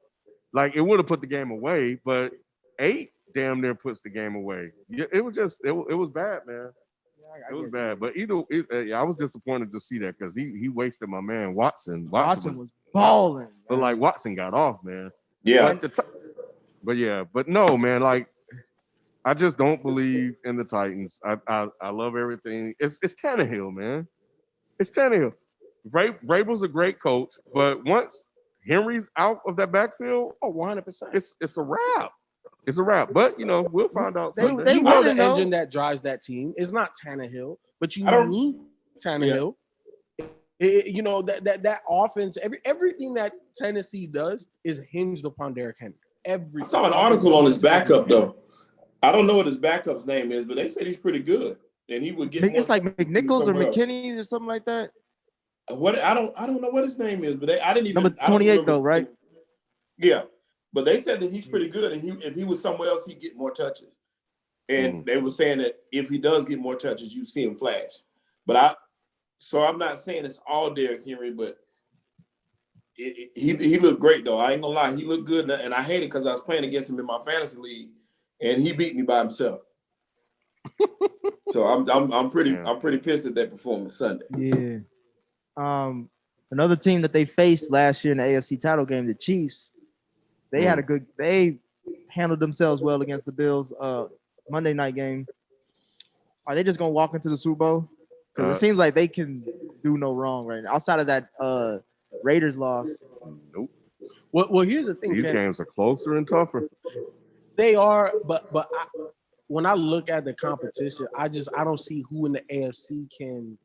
like it would have put the game away, but 8 damn near puts the game away. It was just it was bad, man. It was bad, but I was disappointed to see that because he wasted my man Watson. Watson was balling, but like Watson got off, man. Yeah, but no, man. Like I just don't believe in the Titans. I love everything. It's Tannehill, man. It's Tannehill. Vrabel's a great coach, but once Henry's out of that backfield, 100%. It's a wrap. It's a wrap. But we'll find out. They know the engine that drives that team is not Tannehill, but you need Tannehill. That offense, everything that Tennessee does is hinged upon Derrick Henry. I saw an article on his backup though. I don't know what his backup's name is, but they said he's pretty good, and he would get. It's like McNichols or McKinney or something like that. What I don't know what his name is, but I didn't even. Number 28 though, right? Yeah, but they said that he's pretty good, and if he was somewhere else, he'd get more touches. And they were saying that if he does get more touches, you see him flash. But I'm not saying it's all Derrick Henry, but he looked great though. I ain't gonna lie, he looked good, and I hate it because I was playing against him in my fantasy league, and he beat me by himself. So I'm pretty pissed at that performance Sunday. Yeah. Another team that they faced last year in the AFC title game, the Chiefs, they handled themselves well against the Bills. Monday night game. Are they just gonna walk into the Super Bowl? Because it seems like they can do no wrong right now. Outside of that Raiders loss. Nope. Well, here's the thing. These games are closer and tougher. They are, but when I look at the competition, I don't see who in the AFC can,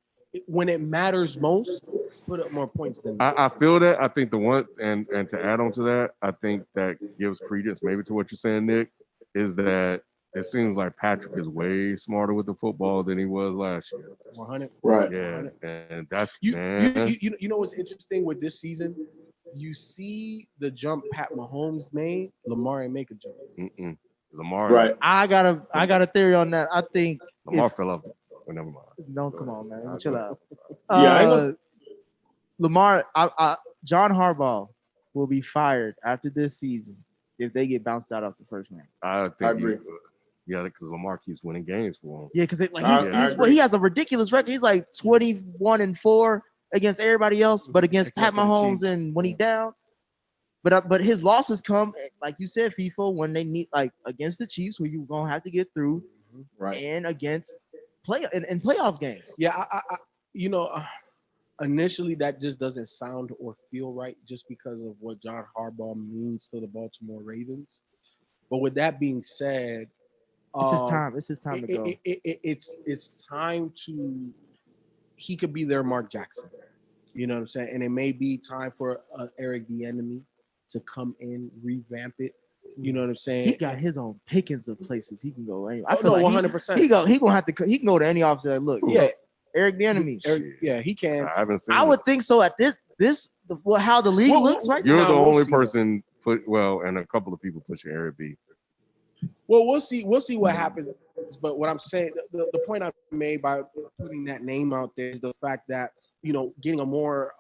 when it matters most, put up more points than them. I feel that. I think the one, and to add on to that, I think that gives credence maybe to what you're saying, Nick, is that it seems like Patrick is way smarter with the football than he was last year. 100. Right. Yeah, and that's you know what's interesting with this season? You see the jump Pat Mahomes made, Lamar ain't make a jump. Lamar. Right. I got a theory on that. I think Lamar fell off. Oh, never mind. No, come on, man. Chill out. Yeah, Lamar, John Harbaugh will be fired after this season if they get bounced out of the first round. I agree. Yeah, because Lamar keeps winning games for him. Yeah, because he has a ridiculous record. He's like 21-4 against everybody else, but against Pat Mahomes and when he down. But his losses come, like you said, FIFA, when they need, like against the Chiefs, where you're gonna have to get through, right, and against playoff games. Yeah, initially that just doesn't sound or feel right, just because of what John Harbaugh means to the Baltimore Ravens. But with that being said, it's his time. It's his time to go. It's time to. He could be their Mark Jackson. You know what I'm saying? And it may be time for Eric Bieniemy to come in, revamp it. You know what I'm saying? He got his own pickings of places he can go. I feel like 100%. He gonna have to. He can go to any office. Like, look, yeah, Eric Bieniemy. Yeah, he can. I haven't seen. I would think so. At how the league looks right now. You're the only person and a couple of people pushing Eric B. Well, we'll see what happens. But what I'm saying, the point I made by putting that name out there is the fact that, getting a more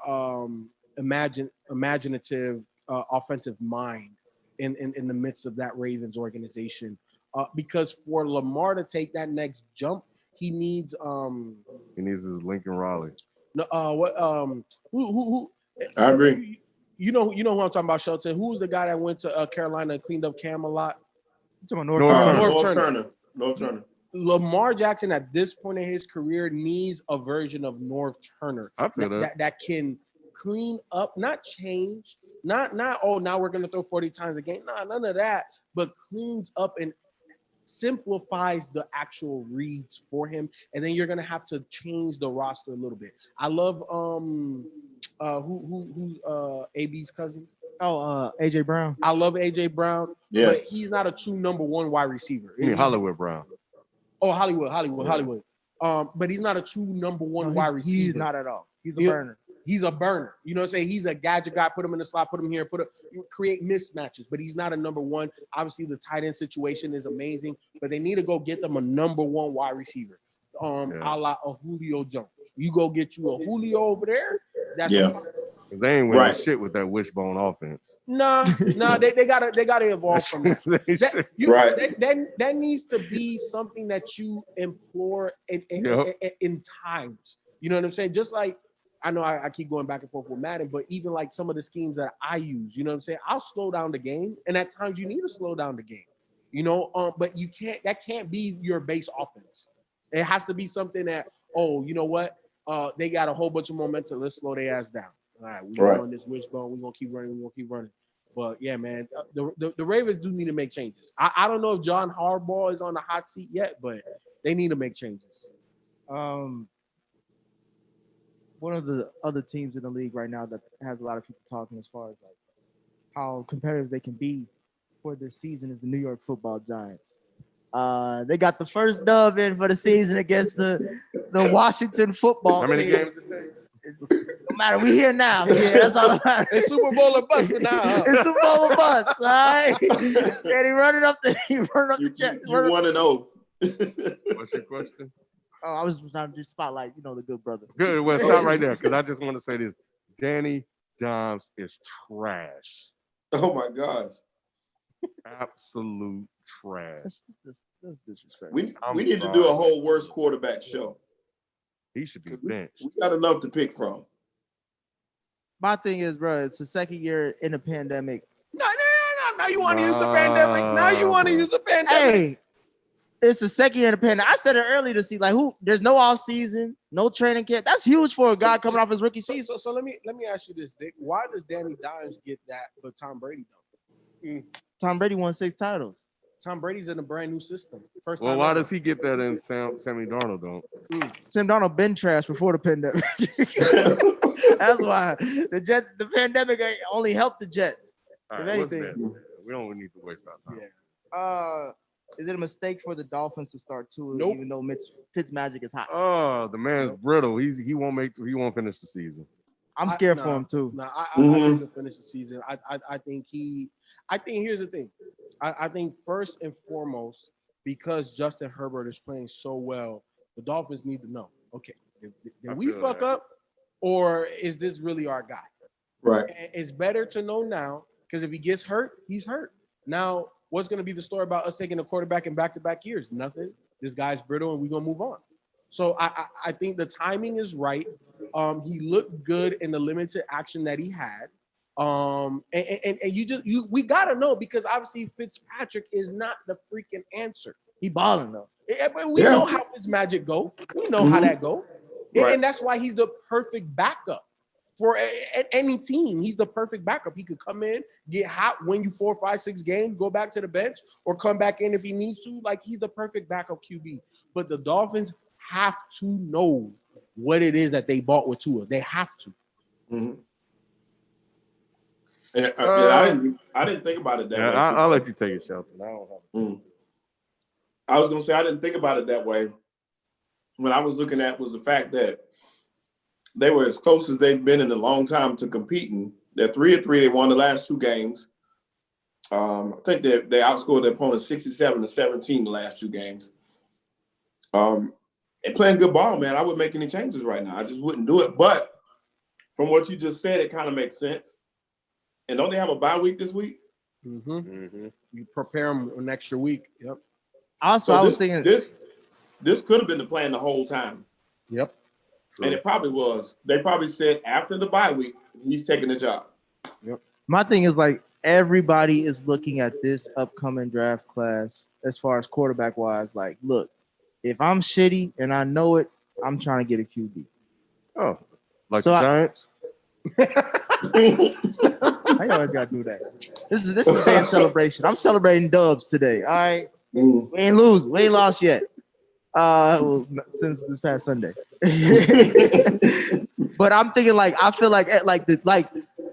imaginative offensive mind in the midst of that Ravens organization. Because for Lamar to take that next jump, he needs his Lincoln Riley. No, who I agree. You know who I'm talking about, Shelton. Who was the guy that went to Carolina and cleaned up Cam a lot? North Turner. Lamar Jackson at this point in his career needs a version of North Turner that can clean up, not change, not now we're gonna throw 40 times a game. Nah, none of that, but cleans up and simplifies the actual reads for him, and then you're gonna have to change the roster a little bit. I love AB's cousins. AJ Brown. I love AJ Brown, Yes. but he's not a true number one wide receiver. You mean Hollywood Brown? Oh, Hollywood. But he's not a true number one wide receiver. He's not at all. He's a burner. He's a burner. You know what I'm saying? He's a gadget guy. Put him in the slot, put him here, create mismatches, but he's not a number one. Obviously, the tight end situation is amazing, but they need to go get them a number one wide receiver. A la a Julio Jones. You go get you a Julio over there. That's They ain't winning shit with that wishbone offense. Nah, they gotta evolve from that. That needs to be something that you implore in times. You know what I'm saying? Just like I know I keep going back and forth with Madden, but even like some of the schemes that I use, you know what I'm saying? I'll slow down the game, and at times you need to slow down the game. You know, but you can't. That can't be your base offense. It has to be something that, you know what? They got a whole bunch of momentum. Let's slow their ass down. All right, we're on this wishbone. We're gonna keep running. But yeah, man, the Ravens do need to make changes. I don't know if John Harbaugh is on the hot seat yet, but they need to make changes. One of the other teams in the league right now that has a lot of people talking as far as like how competitive they can be for this season is the New York Football Giants. They got the first dub in for the season against the Washington Football team. How many games did they? No matter, we here now. Yeah, that's all that matters. It's Super Bowl or bust now. Huh? It's Super Bowl or bust, all right? And he running up the jet. You want to know. What's your question? Oh, I was trying to just spotlight, the good brother. Good. Well, stop right there, because I just want to say this. Danny Dimes is trash. Oh, my gosh. Absolute trash. That's disrespectful. We need to do a whole worst quarterback show. He should be benched. We got enough to pick from. My thing is, bro, it's the second year in the pandemic. No. You want to use the pandemic? Now you want to use the pandemic? Hey, it's the second year in the pandemic. I said it earlier to see there's no offseason, no training camp. That's huge for a guy coming off his rookie season. So let me ask you this, Dick. Why does Danny Dimes get that, but Tom Brady don't? Tom Brady won 6 titles. Tom Brady's in a brand new system. Well, why does he get that and Sammy Darnold don't? Sam Darnold been trash before the pandemic. That's why the pandemic only helped the Jets. All right, if anything, we don't need to waste our time. Yeah. Is it a mistake for the Dolphins to start Tua, even though Fitzmagic is hot? Oh, the man's brittle. He won't finish the season. I'm scared for him too. I think he'll finish the season. I think here's the thing. I think first and foremost, because Justin Herbert is playing so well, the Dolphins need to know, okay, did we fuck up, or is this really our guy? Right. And it's better to know now, because if he gets hurt, he's hurt. Now, what's going to be the story about us taking a quarterback in back-to-back years? Nothing. This guy's brittle, and we're going to move on. So I think the timing is right. He looked good in the limited action that he had. We gotta know, because obviously Fitzpatrick is not the freaking answer. He balling though. We know how Fitzmagic go. We know how that go, and that's why he's the perfect backup for any team. He's the perfect backup. He could come in, get hot, win you 4, 5, 6 games, go back to the bench, or come back in if he needs to. Like, he's the perfect backup QB. But the Dolphins have to know what it is that they bought with Tua. They have to. Mm-hmm. And I didn't think about it that way. I'll let you take it, Shelton. I was gonna say I didn't think about it that way. What I was looking at was the fact that they were as close as they've been in a long time to competing. They're 3-3. They won the last 2 games. I think they outscored their opponents 67-17 the last 2 games. They're playing good ball, man. I wouldn't make any changes right now. I just wouldn't do it. But from what you just said, it kind of makes sense. And don't they have a bye week this week? You prepare them an extra week. Yep. Also, I was thinking this could have been the plan the whole time. Yep. True. And it probably was. They probably said after the bye week, he's taking the job. Yep. My thing is, like, everybody is looking at this upcoming draft class as far as quarterback wise. Like, look, if I'm shitty and I know it, I'm trying to get a QB. Oh, like so the Giants? I always gotta do that. This is a day of celebration. I'm celebrating dubs today. All right. Mm. We ain't lose. We ain't lost yet. Well, since this past Sunday. But I'm thinking I feel like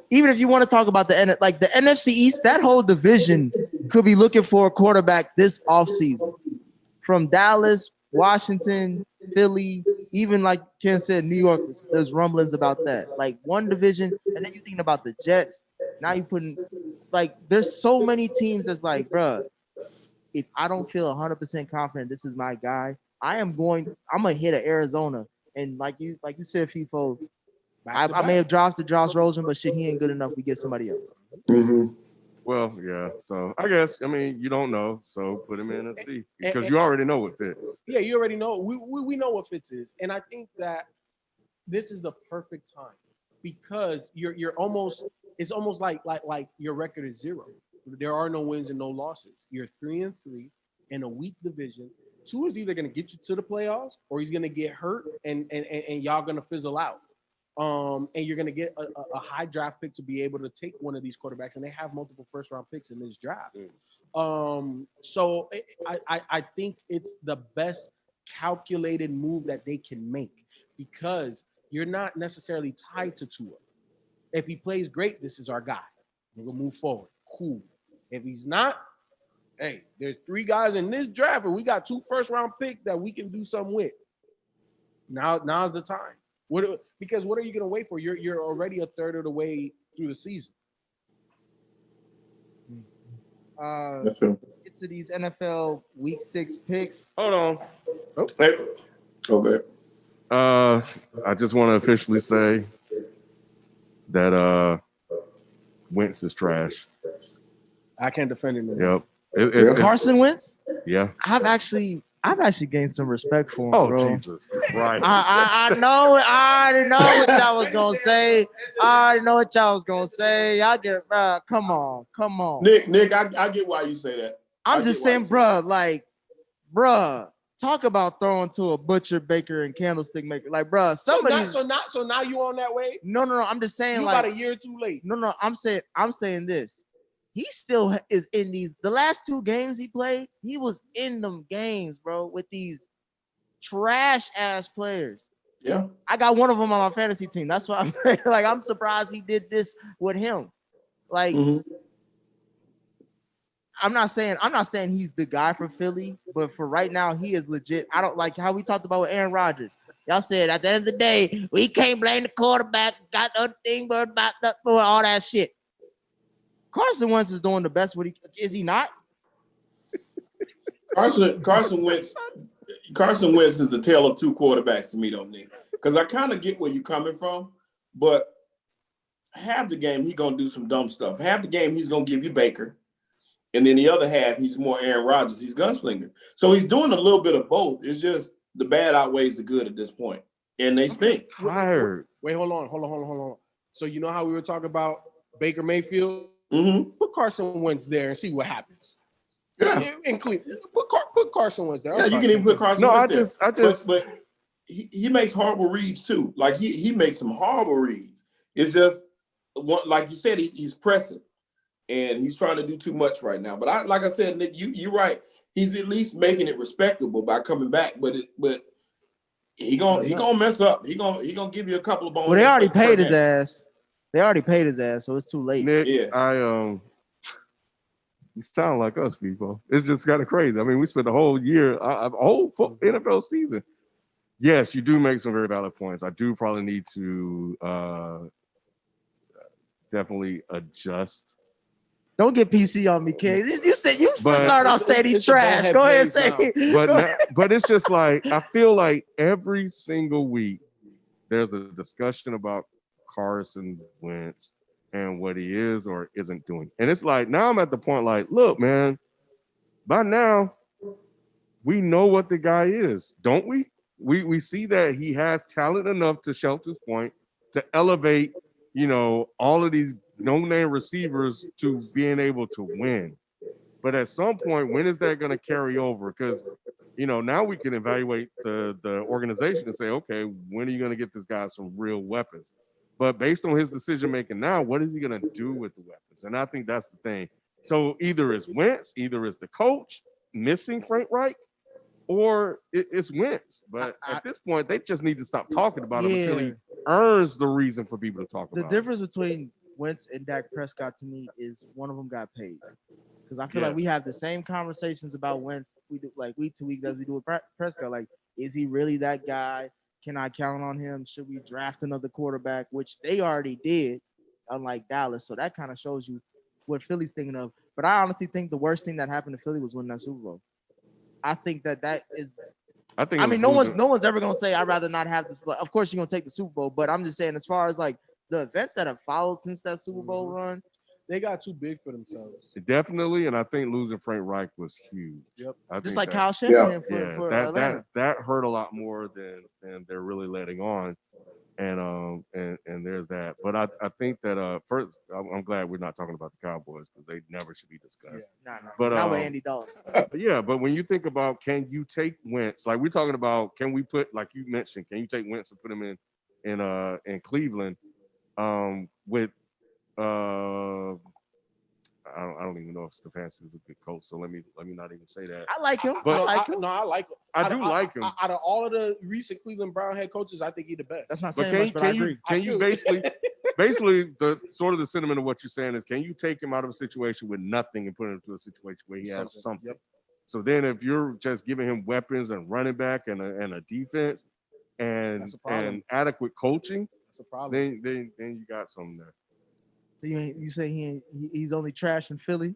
even if you want to talk about the NFC East, that whole division could be looking for a quarterback this offseason. From Dallas, Washington, Philly, even like Ken said, New York, there's rumblings about that. Like one division, and then you're thinking about the Jets. Now you putting there's so many teams that's like, bruh, if I don't feel 100% confident this is my guy, I'm gonna hit an Arizona. And like you said, FIFO, I may have drafted Josh Rosen, but shit, he ain't good enough. We get somebody else. Mm-hmm. Well, yeah. So I guess you don't know. So put him in and see because you already know what fits. Yeah, you already know. We know what fits is, and I think that this is the perfect time because you're almost. It's almost like your record is 0. There are no wins and no losses. You're 3-3 in a weak division. Tua is either going to get you to the playoffs or he's going to get hurt and y'all going to fizzle out. And you're going to get a high draft pick to be able to take one of these quarterbacks, and they have multiple first-round picks in this draft. So I think it's the best calculated move that they can make because you're not necessarily tied to Tua. If he plays great, this is our guy. We'll move forward. Cool. If he's not, hey, there's 3 guys in this draft, and we got 2 first-round picks that we can do something with. Now's the time. Because what are you going to wait for? You're already a third of the way through the season. That's true. Get to these NFL Week 6 picks. Hold on. Hey. Okay. I just want to officially say that Wentz is trash. I can't defend him. Yep. Carson Wentz? Yeah. I've actually gained some respect for him. Oh, bro. Jesus. Right. I know. I already know what y'all was gonna say. Y'all get it, bro. Come on. Nick, I get why you say that. I'm just saying, bro. Talk about throwing to a butcher, baker, and candlestick maker. Like, bro, So now you on that way? No. I'm just saying, you about a year too late. No. I'm saying this. He still is in the last 2 games he played. He was in them games, bro, with these trash ass players. Yeah, I got one of them on my fantasy team. That's why I'm surprised he did this with him. Like, I'm not saying he's the guy for Philly, but for right now, he is legit. I don't like how we talked about with Aaron Rodgers. Y'all said at the end of the day, we can't blame the quarterback. Got other thing, but about all that shit. Carson Wentz is doing the best. Is he not? Carson Wentz is the tale of 2 quarterbacks to me, though, Nick. Because I kind of get where you're coming from, but half the game he's gonna do some dumb stuff. Half the game he's gonna give you Baker, and then the other half he's more Aaron Rodgers. He's gunslinger, so he's doing a little bit of both. It's just the bad outweighs the good at this point, and they stink. Tired. Wait, hold on. So you know how we were talking about Baker Mayfield? Mm-hmm. Put Carson Wentz there and see what happens. Yeah, In Cleveland, put Carson Wentz there. yeah, you can even put Carson Wentz there. I just. But he makes horrible reads too. Like he makes some horrible reads. It's just like you said, he's pressing, and he's trying to do too much right now. But like I said, Nick, you're right. He's at least making it respectable by coming back. But he gonna mess up. He gonna give you a couple of bones. Well, they already paid his ass. So it's too late. Nick, Yeah. You sound like us, people. It's just kind of crazy. I mean, we spent the whole year, a whole NFL season. Yes, you do make some very valid points. I do probably need to definitely adjust. Don't get PC on me, kid. You said you started off saying he trash. a Go ahead bad and say head But it's just like I feel like every single week there's a discussion about Carson Wentz and what he is or isn't doing. And it's like now I'm at the point like, look, man, by now we know what the guy is, don't we? We see that he has talent enough, to Shelton's point, to elevate, all of these no-name receivers to being able to win. But at some point, when is that going to carry over? Because, now we can evaluate the organization and say, okay, when are you going to get this guy some real weapons? But based on his decision-making now, what is he going to do with the weapons? And I think that's the thing. So either it's Wentz, either it's the coach, missing Frank Reich or it's Wentz. But at this point, they just need to stop talking about him until he earns the reason for people to talk about him. The difference between Wentz and Dak Prescott to me is one of them got paid. Because I feel like we have the same conversations about Wentz. We do like week to week as we do with Prescott. Like, is he really that guy? Can I count on him? Should we draft another quarterback? Which they already did, unlike Dallas. So that kind of shows you what Philly's thinking of. But I honestly think the worst thing that happened to Philly was winning that Super Bowl. I think that is. I mean, no one's ever gonna say I'd rather not have this. Of course, you're gonna take the Super Bowl, but I'm just saying, as far as like the events that have followed since that Super Bowl run, they got too big for themselves. Definitely, and I think losing Frank Reich was huge. Yep. Just like Kyle Shanahan for Atlanta. That hurt a lot more than they're really letting on, and there's that. But I think that first, I'm glad we're not talking about the Cowboys because they never should be discussed. No. But not with Andy Dalton. Yeah, but when you think about, can you take Wentz? Like we're talking about, can we put, like you mentioned, can you take Wentz and put him in Cleveland? With I don't even know if Stefanski is a good coach, so let me not even say that. I like him. I like him. I do like him. Out of all of the recent Cleveland Brown head coaches, I think he's the best. That's not saying much, but I agree. Can you basically the sort of the sentiment of what you're saying is, can you take him out of a situation with nothing and put him into a situation where he has something? Yep. So then if you're just giving him weapons and running back and a defense and adequate coaching, that's a problem. Then you got something there. You say he's only trash in Philly?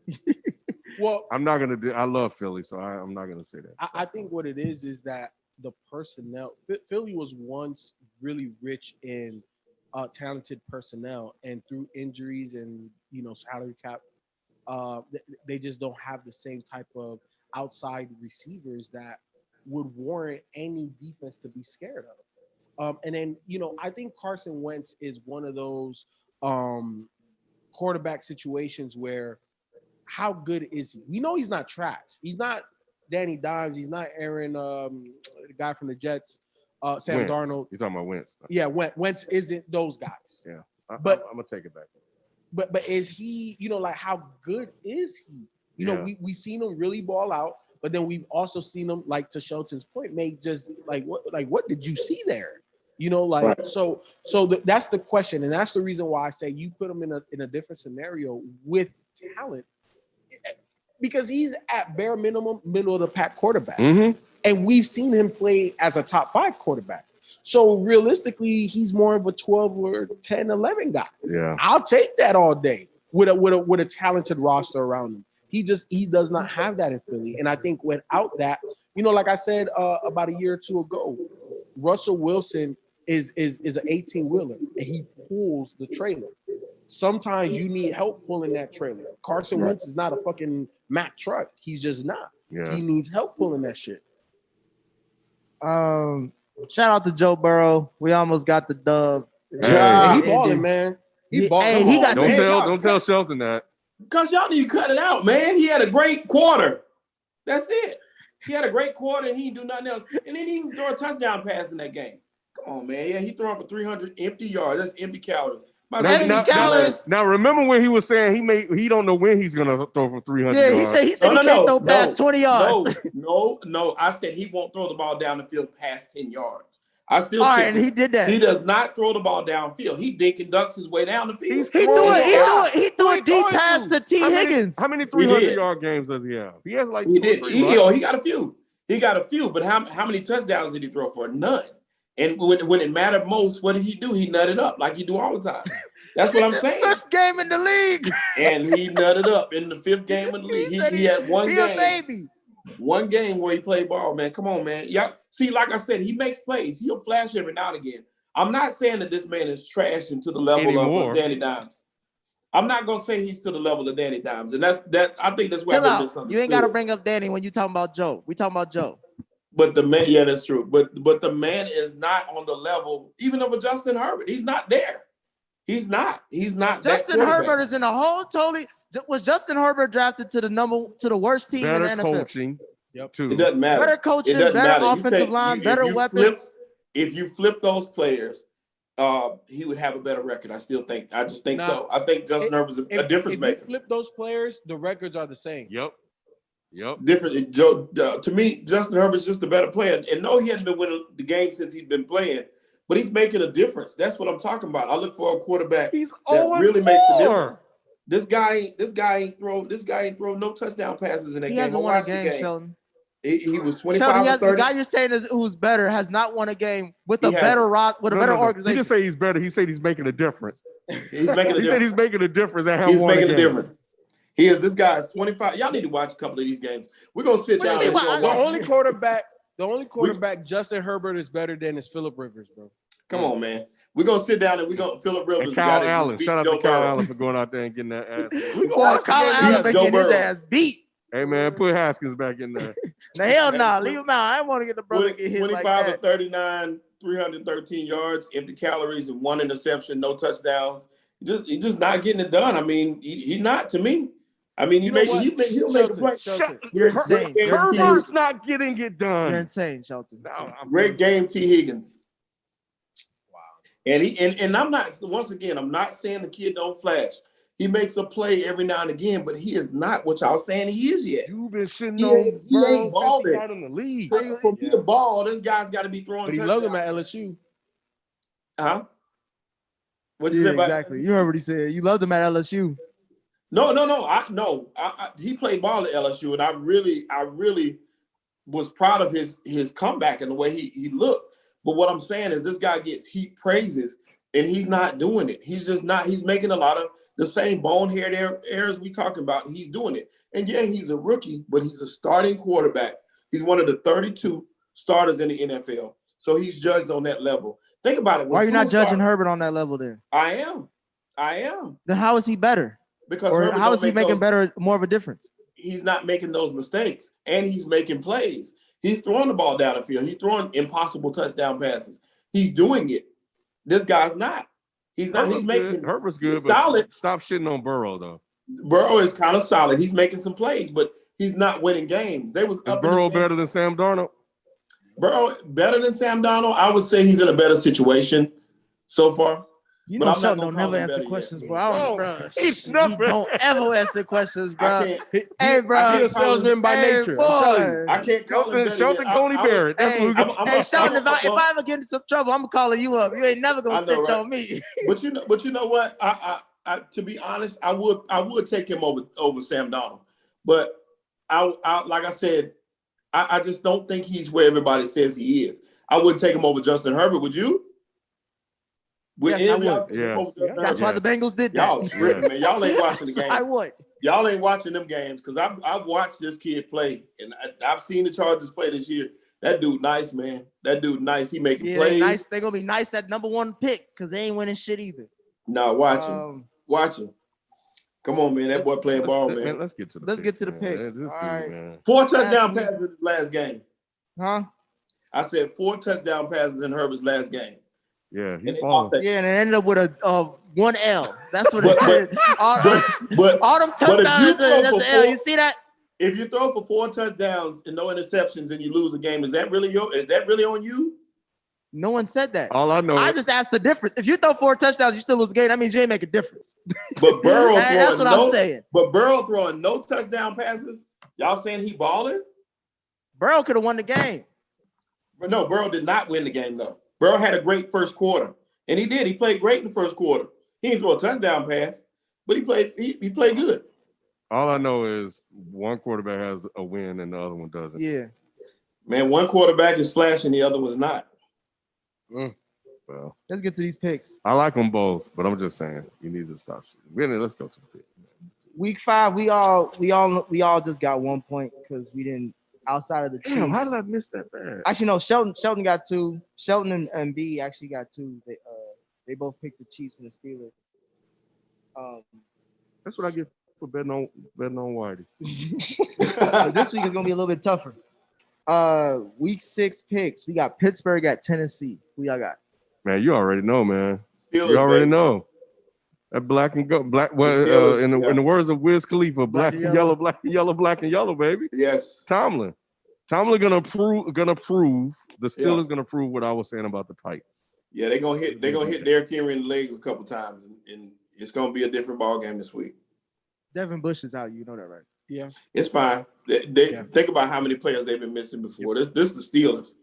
Well, I'm not gonna do. I love Philly, so I'm not gonna say that. I think what it is that the personnel. Philly was once really rich in talented personnel, and through injuries and salary cap, they just don't have the same type of outside receivers that would warrant any defense to be scared of. And then I think Carson Wentz is one of those quarterback situations where how good is he? We know he's not trash. He's not Danny Dimes. He's not Aaron, the guy from the Jets, Sam Wentz. Darnold. You're talking about Wentz. Yeah, Wentz isn't those guys. Yeah, I'm gonna take it back. But is he? Like how good is he? We seen him really ball out, but then we've also seen him, like to Shelton's point, make just what did you see there? So that's the question, and that's the reason why I say you put him in a different scenario with talent, because he's at bare minimum middle of the pack quarterback, and we've seen him play as a top 5 quarterback. So realistically, he's more of a 12 or 10, 11 guy. Yeah, I'll take that all day with a talented roster around him. He does not have that in Philly, and I think without that, like I said about a year or two ago, Russell Wilson is an 18-wheeler, and he pulls the trailer. Sometimes you need help pulling that trailer. Carson Wentz is not a fucking Mack truck. He's just not. Yeah. He needs help pulling that shit. Shout out to Joe Burrow. We almost got the dub. Hey, he balling, man. He balling. Hey, he got don't tell Shelton that. Because y'all need to cut it out, man. He had a great quarter. That's it. He had a great quarter, and he didn't do nothing else. And then he even throw a touchdown pass in that game. Come on, man. Yeah, he throwing for 300 empty yards. That's empty calories. Now remember when he was saying he don't know when he's gonna throw for 300 yards. Yeah, he said he can't throw past 20 yards. No. I said he won't throw the ball down the field past 10 yards. I still all right, and he did that. He does not throw the ball downfield. He dink and ducks his way down the field. He threw a deep pass to T. Higgins. How many 300-yard games does he have? He has like he got a few. He got a few, but how many touchdowns did he throw for? None. And when it mattered most, what did he do? He nutted up like he do all the time. That's what I'm saying. 5th game in the league. And he nutted up in the 5th game in the league. He had one game. One game where he played ball, man. Come on, man. Yeah. See, like I said, he makes plays. He'll flash every now and again. I'm not saying that this man is trash into the level of Danny Dimes. I'm not gonna say he's to the level of Danny Dimes, and that's I think that's where I misunderstood. You ain't got to bring up Danny when you talking about Joe. We talking about Joe. But the man, yeah, that's true. But the man is not on the level even of a Justin Herbert. He's not there. He's not. Justin Herbert is in a whole totally. Was Justin Herbert drafted to the worst team in the NFL? Coaching. Yep. Too. It doesn't matter. Better coaching, better offensive line, better weapons. If you flip those players, he would have a better record. I just think so. I think Justin Herbert's a difference maker. If you flip those players, the records are the same. Yep. Yep. Different. Joe, to me, Justin Herbert's just a better player. And no, he hasn't been winning the game since he's been playing, but he's making a difference. That's what I'm talking about. I look for a quarterback that really makes a difference. This guy ain't throw no touchdown passes in that game. He hasn't won a game, Sheldon. He was 25 or 30. The guy you're saying is who's better has not won a game with a better organization. He didn't say he's better. He said he's making a difference. He's making a difference. He said he's making a difference. He's making a difference. He is. This guy is 25. Y'all need to watch a couple of these games. We're gonna sit down. The only quarterback Justin Herbert is better than is Phillip Rivers, bro. Come on, man. We're gonna sit down and we're gonna Phillip Rivers. And Kyle Allen. Shout out to Kyle Allen for going out there and getting that ass. Kyle Allen been getting his ass beat. Hey man, put Haskins back in there. The hell nah, leave him out. I don't want to get the brother get hit 25 like or that. 39, 313 yards, empty calories, and 1 interception, no touchdowns. He's just not getting it done. I mean, he's not to me. I mean, he'll make a play. You're insane. Herbert's not getting it done. You're insane, Shelton. Great game, T. Higgins. Wow. And I'm not, once again, I'm not saying the kid don't flash. He makes a play every now and again, but he is not what y'all saying he is yet. You've been shitting on Burrow balling out in the league. For me to ball, this guy's got to be throwing. But he loved him at LSU. Huh? What you say about exactly? You already said you loved him at LSU. No. He played ball at LSU, and I really was proud of his comeback and the way he looked. But what I'm saying is this guy gets heat praises, and he's not doing it. He's just not. He's making a lot of the same bonehead errors we talking about. He's doing it. And yeah, he's a rookie, but he's a starting quarterback. He's one of the 32 starters in the NFL. So he's judged on that level. Think about it. Why are you not judging Herbert on that level then? I am. Then how is he better? Because how is he making more of a difference? He's not making those mistakes, and he's making plays. He's throwing the ball down the field. He's throwing impossible touchdown passes. He's doing it. This guy's not. He's not. He's making. Herbert's good. Solid. Stop shitting on Burrow though. Burrow is kind of solid. He's making some plays, but he's not winning games. Is Burrow better than Sam Darnold? Burrow better than Sam Darnold? I would say he's in a better situation so far. You know, Sheldon don't never answer questions, bro. He don't ever answer questions, bro. Hey, bro. He's a salesman by nature. Boy. I can't call him Sheldon Coney Barrett. Hey, Sheldon, if I ever get into some trouble, I'm calling you up. You ain't never gonna snitch on me. But you know what? I to be honest, I would take him over Sam Darnold. But I like I said, I just don't think he's where everybody says he is. I wouldn't take him over Justin Herbert. Would you? Yes, I would. That's why the Bengals did that. Y'all tripping, man. Y'all ain't watching the game. I would. Y'all ain't watching them games because I've watched this kid play, and I've seen the Chargers play this year. That dude nice, man. That dude nice. He making plays. They nice. They're gonna be nice at number 1 pick because they ain't winning shit either. No, watch him. Come on, man. That boy playing ball, man. Let's get to the picks. All right. 4 touchdown passes in his last game. Huh? I said 4 touchdown passes in Herbert's last game. Yeah, he balling. Yeah, and it ended up with a 1 L. That's what it did. All them touchdowns, that's an L. You see that? If you throw for 4 touchdowns and no interceptions and you lose a game, is that really on you? No one said that. All I know, I just asked the difference. If you throw 4 touchdowns, you still lose the game. That means you ain't make a difference. But Burrow that's what I'm saying. But Burrow throwing no touchdown passes. Y'all saying he balling? Burrow could have won the game. But no, Burrow did not win the game though. Burrow had a great first quarter, and he did. He played great in the first quarter. He didn't throw a touchdown pass, but he played good. All I know is one quarterback has a win and the other one doesn't. Yeah. Man, one quarterback is flashing, the other one's not. Well, let's get to these picks. I like them both, but I'm just saying you need to stop shit. Really, let's go to the picks. Week 5, we all just got 1 point because we didn't. Outside of the Chiefs. Damn, how did I miss that bad? Actually, no. Sheldon got 2. Sheldon and B actually got 2. They both picked the Chiefs and the Steelers. That's what I get for betting on Whitey. So this week is gonna be a little bit tougher. Week 6 picks. We got Pittsburgh at Tennessee. Who y'all got? Man, you already know, man. Steelers, you already know. That black and black. Well, in the words of Wiz Khalifa, black and yellow, black and yellow, black and yellow, baby. Yes. Tomlin gonna prove the Steelers gonna prove what I was saying about the Titans. Yeah, they're gonna hit Derrick Henry in the legs a couple times, and it's gonna be a different ball game this week. Devin Bush is out, you know that, right? Yeah. It's fine. They think about how many players they've been missing before. This is the Steelers.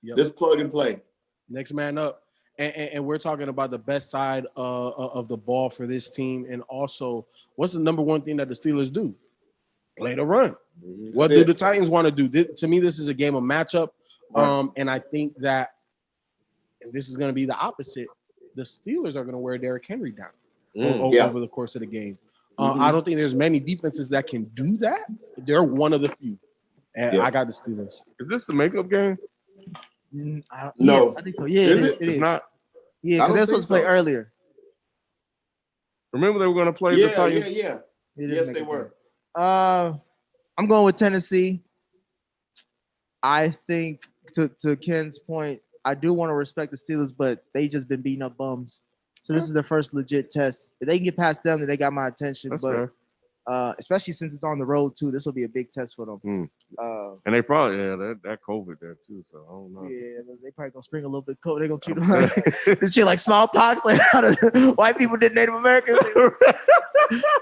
Yep. This plug and play. Next man up. And we're talking about the best side of the ball for this team. And also, what's the number one thing that the Steelers do? Play the run. What do the Titans want to do? To me, this is a game of matchup. Right. And I think that this is going to be the opposite. The Steelers are going to wear Derrick Henry down over the course of the game. I don't think there's many defenses that can do that. They're one of the few. And I got the Steelers. Is this the makeup game? No. I think so. Yeah, Is it it? is. It It's is. not. Yeah, I because don't they're supposed to play think so. earlier. Remember they were going to play the Titans? Yeah. It is Yes, make they it were. I'm going with Tennessee. I think to Ken's point, I do want to respect the Steelers, but they just been beating up bums. So this is their first legit test. If they can get past them, then they got my attention. That's but fair. Especially since it's on the road too, this will be a big test for them. And they probably that COVID there too. So I don't know. Yeah, they probably gonna spring a little bit cold. They gonna treat them like this shit like smallpox, like how the white people did Native Americans.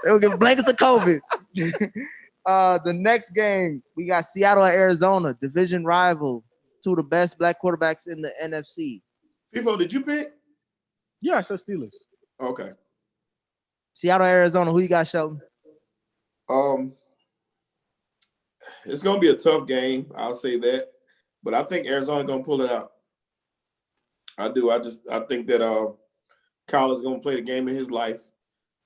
They will give blankets of COVID. The next game we got Seattle at Arizona, division rival, two of the best black quarterbacks in the NFC. FIFO, did you pick? Yeah, I said Steelers. Okay. Seattle, Arizona. Who you got, Shelton? It's gonna be a tough game. I'll say that, but I think Arizona gonna pull it out. I do. I think that Kyle is gonna play the game of his life.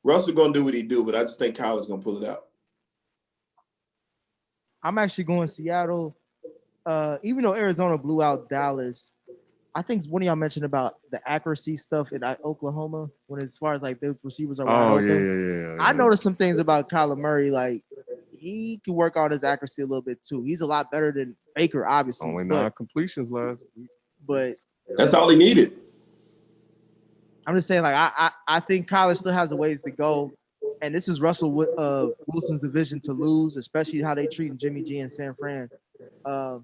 Russell gonna do what he do, but I just think Kyle is gonna pull it out. I'm actually going Seattle. Even though Arizona blew out Dallas, I think one of y'all mentioned about the accuracy stuff in Oklahoma when as far as like those receivers are wide open. Yeah. I noticed some things about Kyler Murray, like he can work on his accuracy a little bit too. He's a lot better than Baker, obviously. Only 9 completions last week. But That's all he needed. I'm just saying, like I think Kyler still has a ways to go, and this is Russell Wilson's division to lose, especially how they treating Jimmy G and San Fran.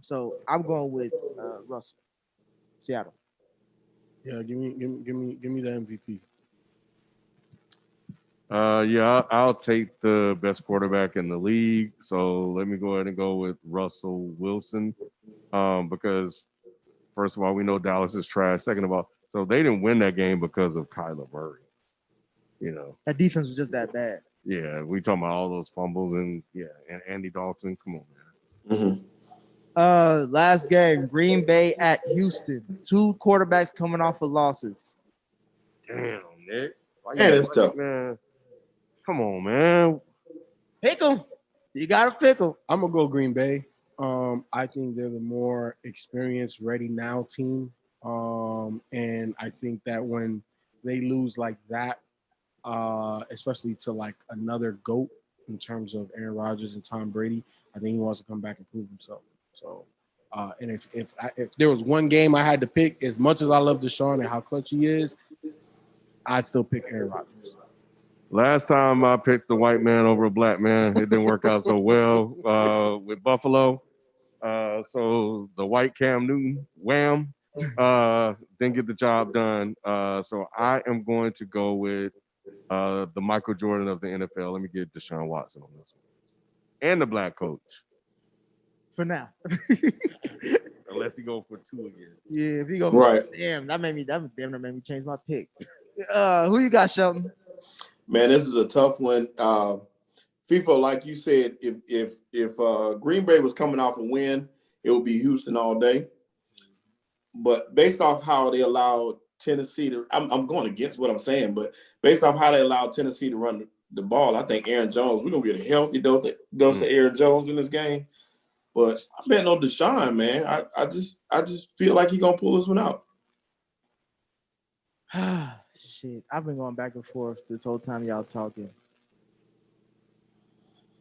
So I'm going with Russell, Seattle. Yeah, give me the MVP. I'll take the best quarterback in the league. So let me go ahead and go with Russell Wilson. Because first of all, we know Dallas is trash. Second of all, so they didn't win that game because of Kyler Murray. You know, That defense was just that bad. yeah, we talking about all those fumbles and Andy Dalton. Come on, man. Last game, Green Bay at Houston. Two quarterbacks coming off of losses. Damn, Nick. Man, it's tough. Man. Come on, man. Pick 'em. You gotta pick 'em. I'm gonna go Green Bay. I think they're the more experienced, ready now team. And I think that when they lose like that, especially to like another GOAT in terms of Aaron Rodgers and Tom Brady, I think he wants to come back and prove himself. So, and if there was one game I had to pick, as much as I love Deshaun and how clutch he is, I'd still pick Aaron Rodgers. Last time I picked the white man over a black man, it didn't work out so well with Buffalo. So the white Cam Newton, wham, didn't get the job done. So I am going to go with the Michael Jordan of the NFL. Let me get Deshaun Watson on this one. And the black coach. For now. Unless he go for 2 again. Yeah, if he go Right. Damn, that made me change my pick. Who you got, Shelton? Man, this is a tough one. FIFA, like you said, if Green Bay was coming off a win, it would be Houston all day. But based off how they allowed Tennessee to, I'm going against what I'm saying, but based off how they allowed Tennessee to run the ball, I think Aaron Jones, we're gonna get a healthy dose of Aaron Jones in this game. But I'm betting on Deshaun, man. I just feel like he's gonna pull this one out. Shit, I've been going back and forth this whole time y'all talking.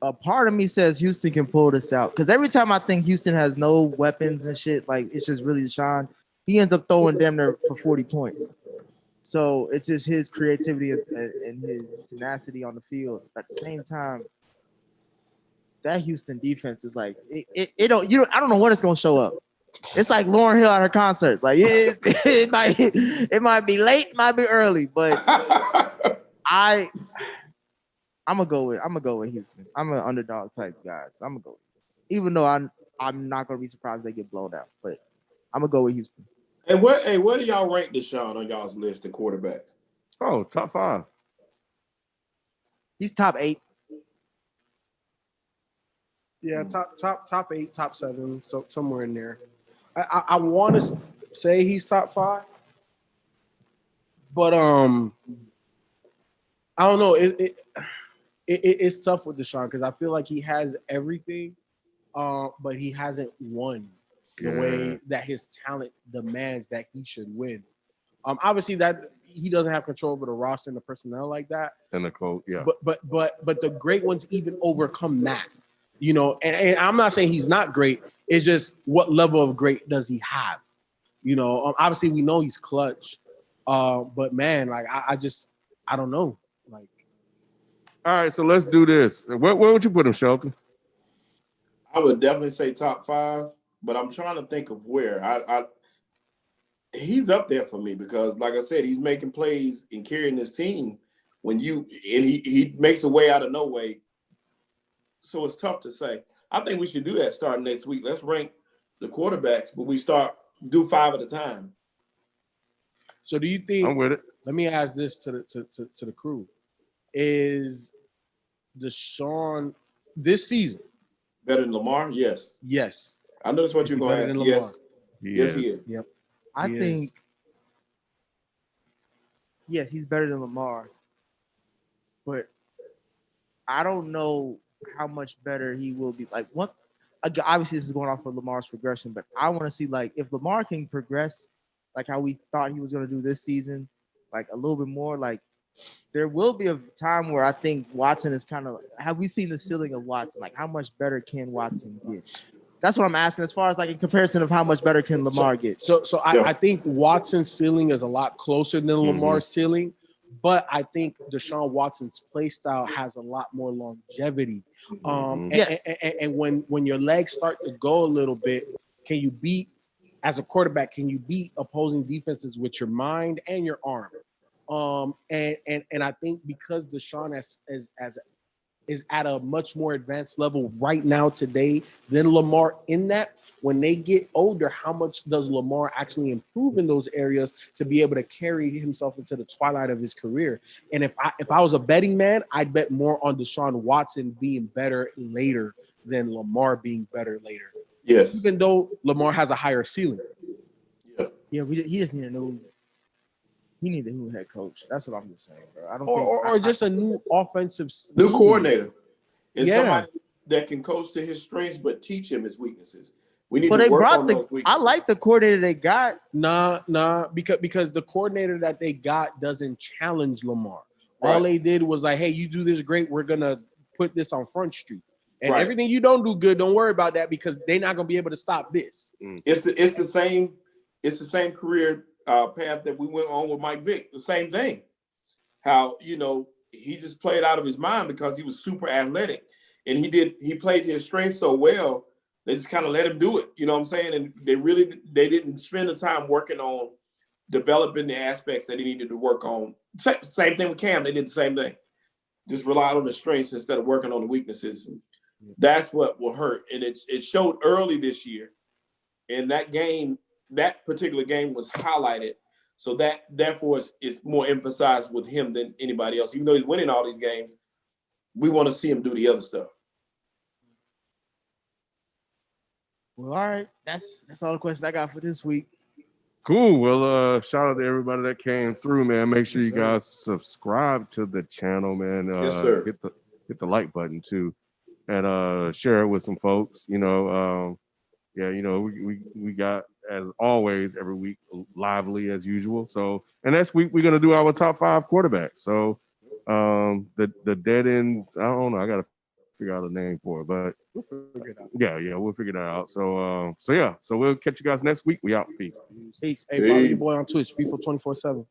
A part of me says Houston can pull this out because every time I think Houston has no weapons and shit, like it's just really Deshaun, he ends up throwing damn near for 40 points. So it's just his creativity and his tenacity on the field. At the same time, that Houston defense is like I don't know when it's gonna show up. It's like Lauryn Hill at her concerts. Like it might be late, might be early, but I'm gonna go with Houston. I'm an underdog type guy, so I'm gonna go. Even though I'm not gonna be surprised if they get blown out, but I'm gonna go with Houston. And where do y'all rank Deshaun on y'all's list of quarterbacks? Oh, top 5. He's top 8. Yeah, top 8, top 7, so somewhere in there. I want to say he's top 5, but I don't know. It's tough with Deshaun because I feel like he has everything, but he hasn't won the way that his talent demands that he should win. Obviously that he doesn't have control over the roster and the personnel like that. And the coach, yeah. But the great ones even overcome that. You know, and I'm not saying he's not great. It's just what level of great does he have? You know, obviously we know he's clutch, but man, like I don't know. Like, all right, so let's do this. Where would you put him, Shelton? I would definitely say top 5, but I'm trying to think of where. He's up there for me because, like I said, he's making plays and carrying this team he makes a way out of no way. So it's tough to say. I think we should do that starting next week. Let's rank the quarterbacks, but we do 5 at a time. So do you think? I'm with it. Let me ask this to the crew: is Deshaun this season better than Lamar? Yes. Yes. I know that's what you're going to ask. Yes. Yes, he is. Yep. I think. Yes, he's better than Lamar, but I don't know how much better he will be. Like once, obviously this is going off of Lamar's progression, but I want to see like if Lamar can progress like how we thought he was going to do this season, like a little bit more. Like there will be a time where I think Watson is kind of. Have we seen the ceiling of Watson? Like how much better can Watson get? That's what I'm asking. As far as like in comparison of how much better can Lamar get? So I think Watson's ceiling is a lot closer than Lamar's ceiling. But I think Deshaun Watson's play style has a lot more longevity. And when your legs start to go a little bit, as a quarterback, can you beat opposing defenses with your mind and your arm? And I think because Deshaun is at a much more advanced level right now today than Lamar in that when they get older, how much does Lamar actually improve in those areas to be able to carry himself into the twilight of his career? And if I was a betting man, I'd bet more on Deshaun Watson being better later than Lamar being better later. Yes. Even though Lamar has a higher ceiling. Yeah, he just need a new. He need a new head coach. That's what I'm just saying, bro. I don't or just a new offensive new coordinator. And yeah. Somebody that can coach to his strengths but teach him his weaknesses. We need but to they work brought on the. those weaknesses. I like the coordinator they got. Nah, because the coordinator that they got doesn't challenge Lamar. Right. All they did was like, hey, you do this great. We're gonna put this on Front Street, and Right. everything you don't do good, don't worry about that because they're not gonna be able to stop this. It's the same career path that we went on with Mike Vick. The same thing. How he just played out of his mind because he was super athletic, and he played his strengths so well. They just kind of let him do it. You know what I'm saying? And they didn't spend the time working on developing the aspects that he needed to work on. Same thing with Cam. They did the same thing. Just relied on the strengths instead of working on the weaknesses. And that's what will hurt. And it showed early this year. And that particular game was highlighted. So that therefore it's more emphasized with him than anybody else. Even though he's winning all these games, we want to see him do the other stuff. Well, all right. That's all the questions I got for this week. Cool. Well, shout out to everybody that came through, man. Make sure you guys subscribe to the channel, man. Yes, sir. Hit the like button too, and share it with some folks. We got, as always, every week lively as usual. So, and next week we're gonna do our top 5 quarterbacks. So, the dead end, I don't know. I gotta figure out a name for it, but We'll figure it out. yeah, we'll figure that out. So we'll catch you guys next week. We out. Peace. Peace. Hey, follow your boy on Twitch, FIFA 24/7.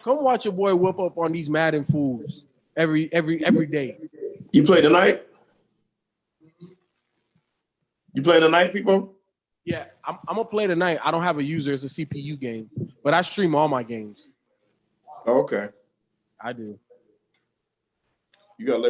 Come watch your boy whip up on these Madden fools every day. You play tonight? You play tonight, people? Yeah, I'm gonna play tonight. I don't have a user. It's a CPU game, but But I stream all my games. Okay. I do. You got to let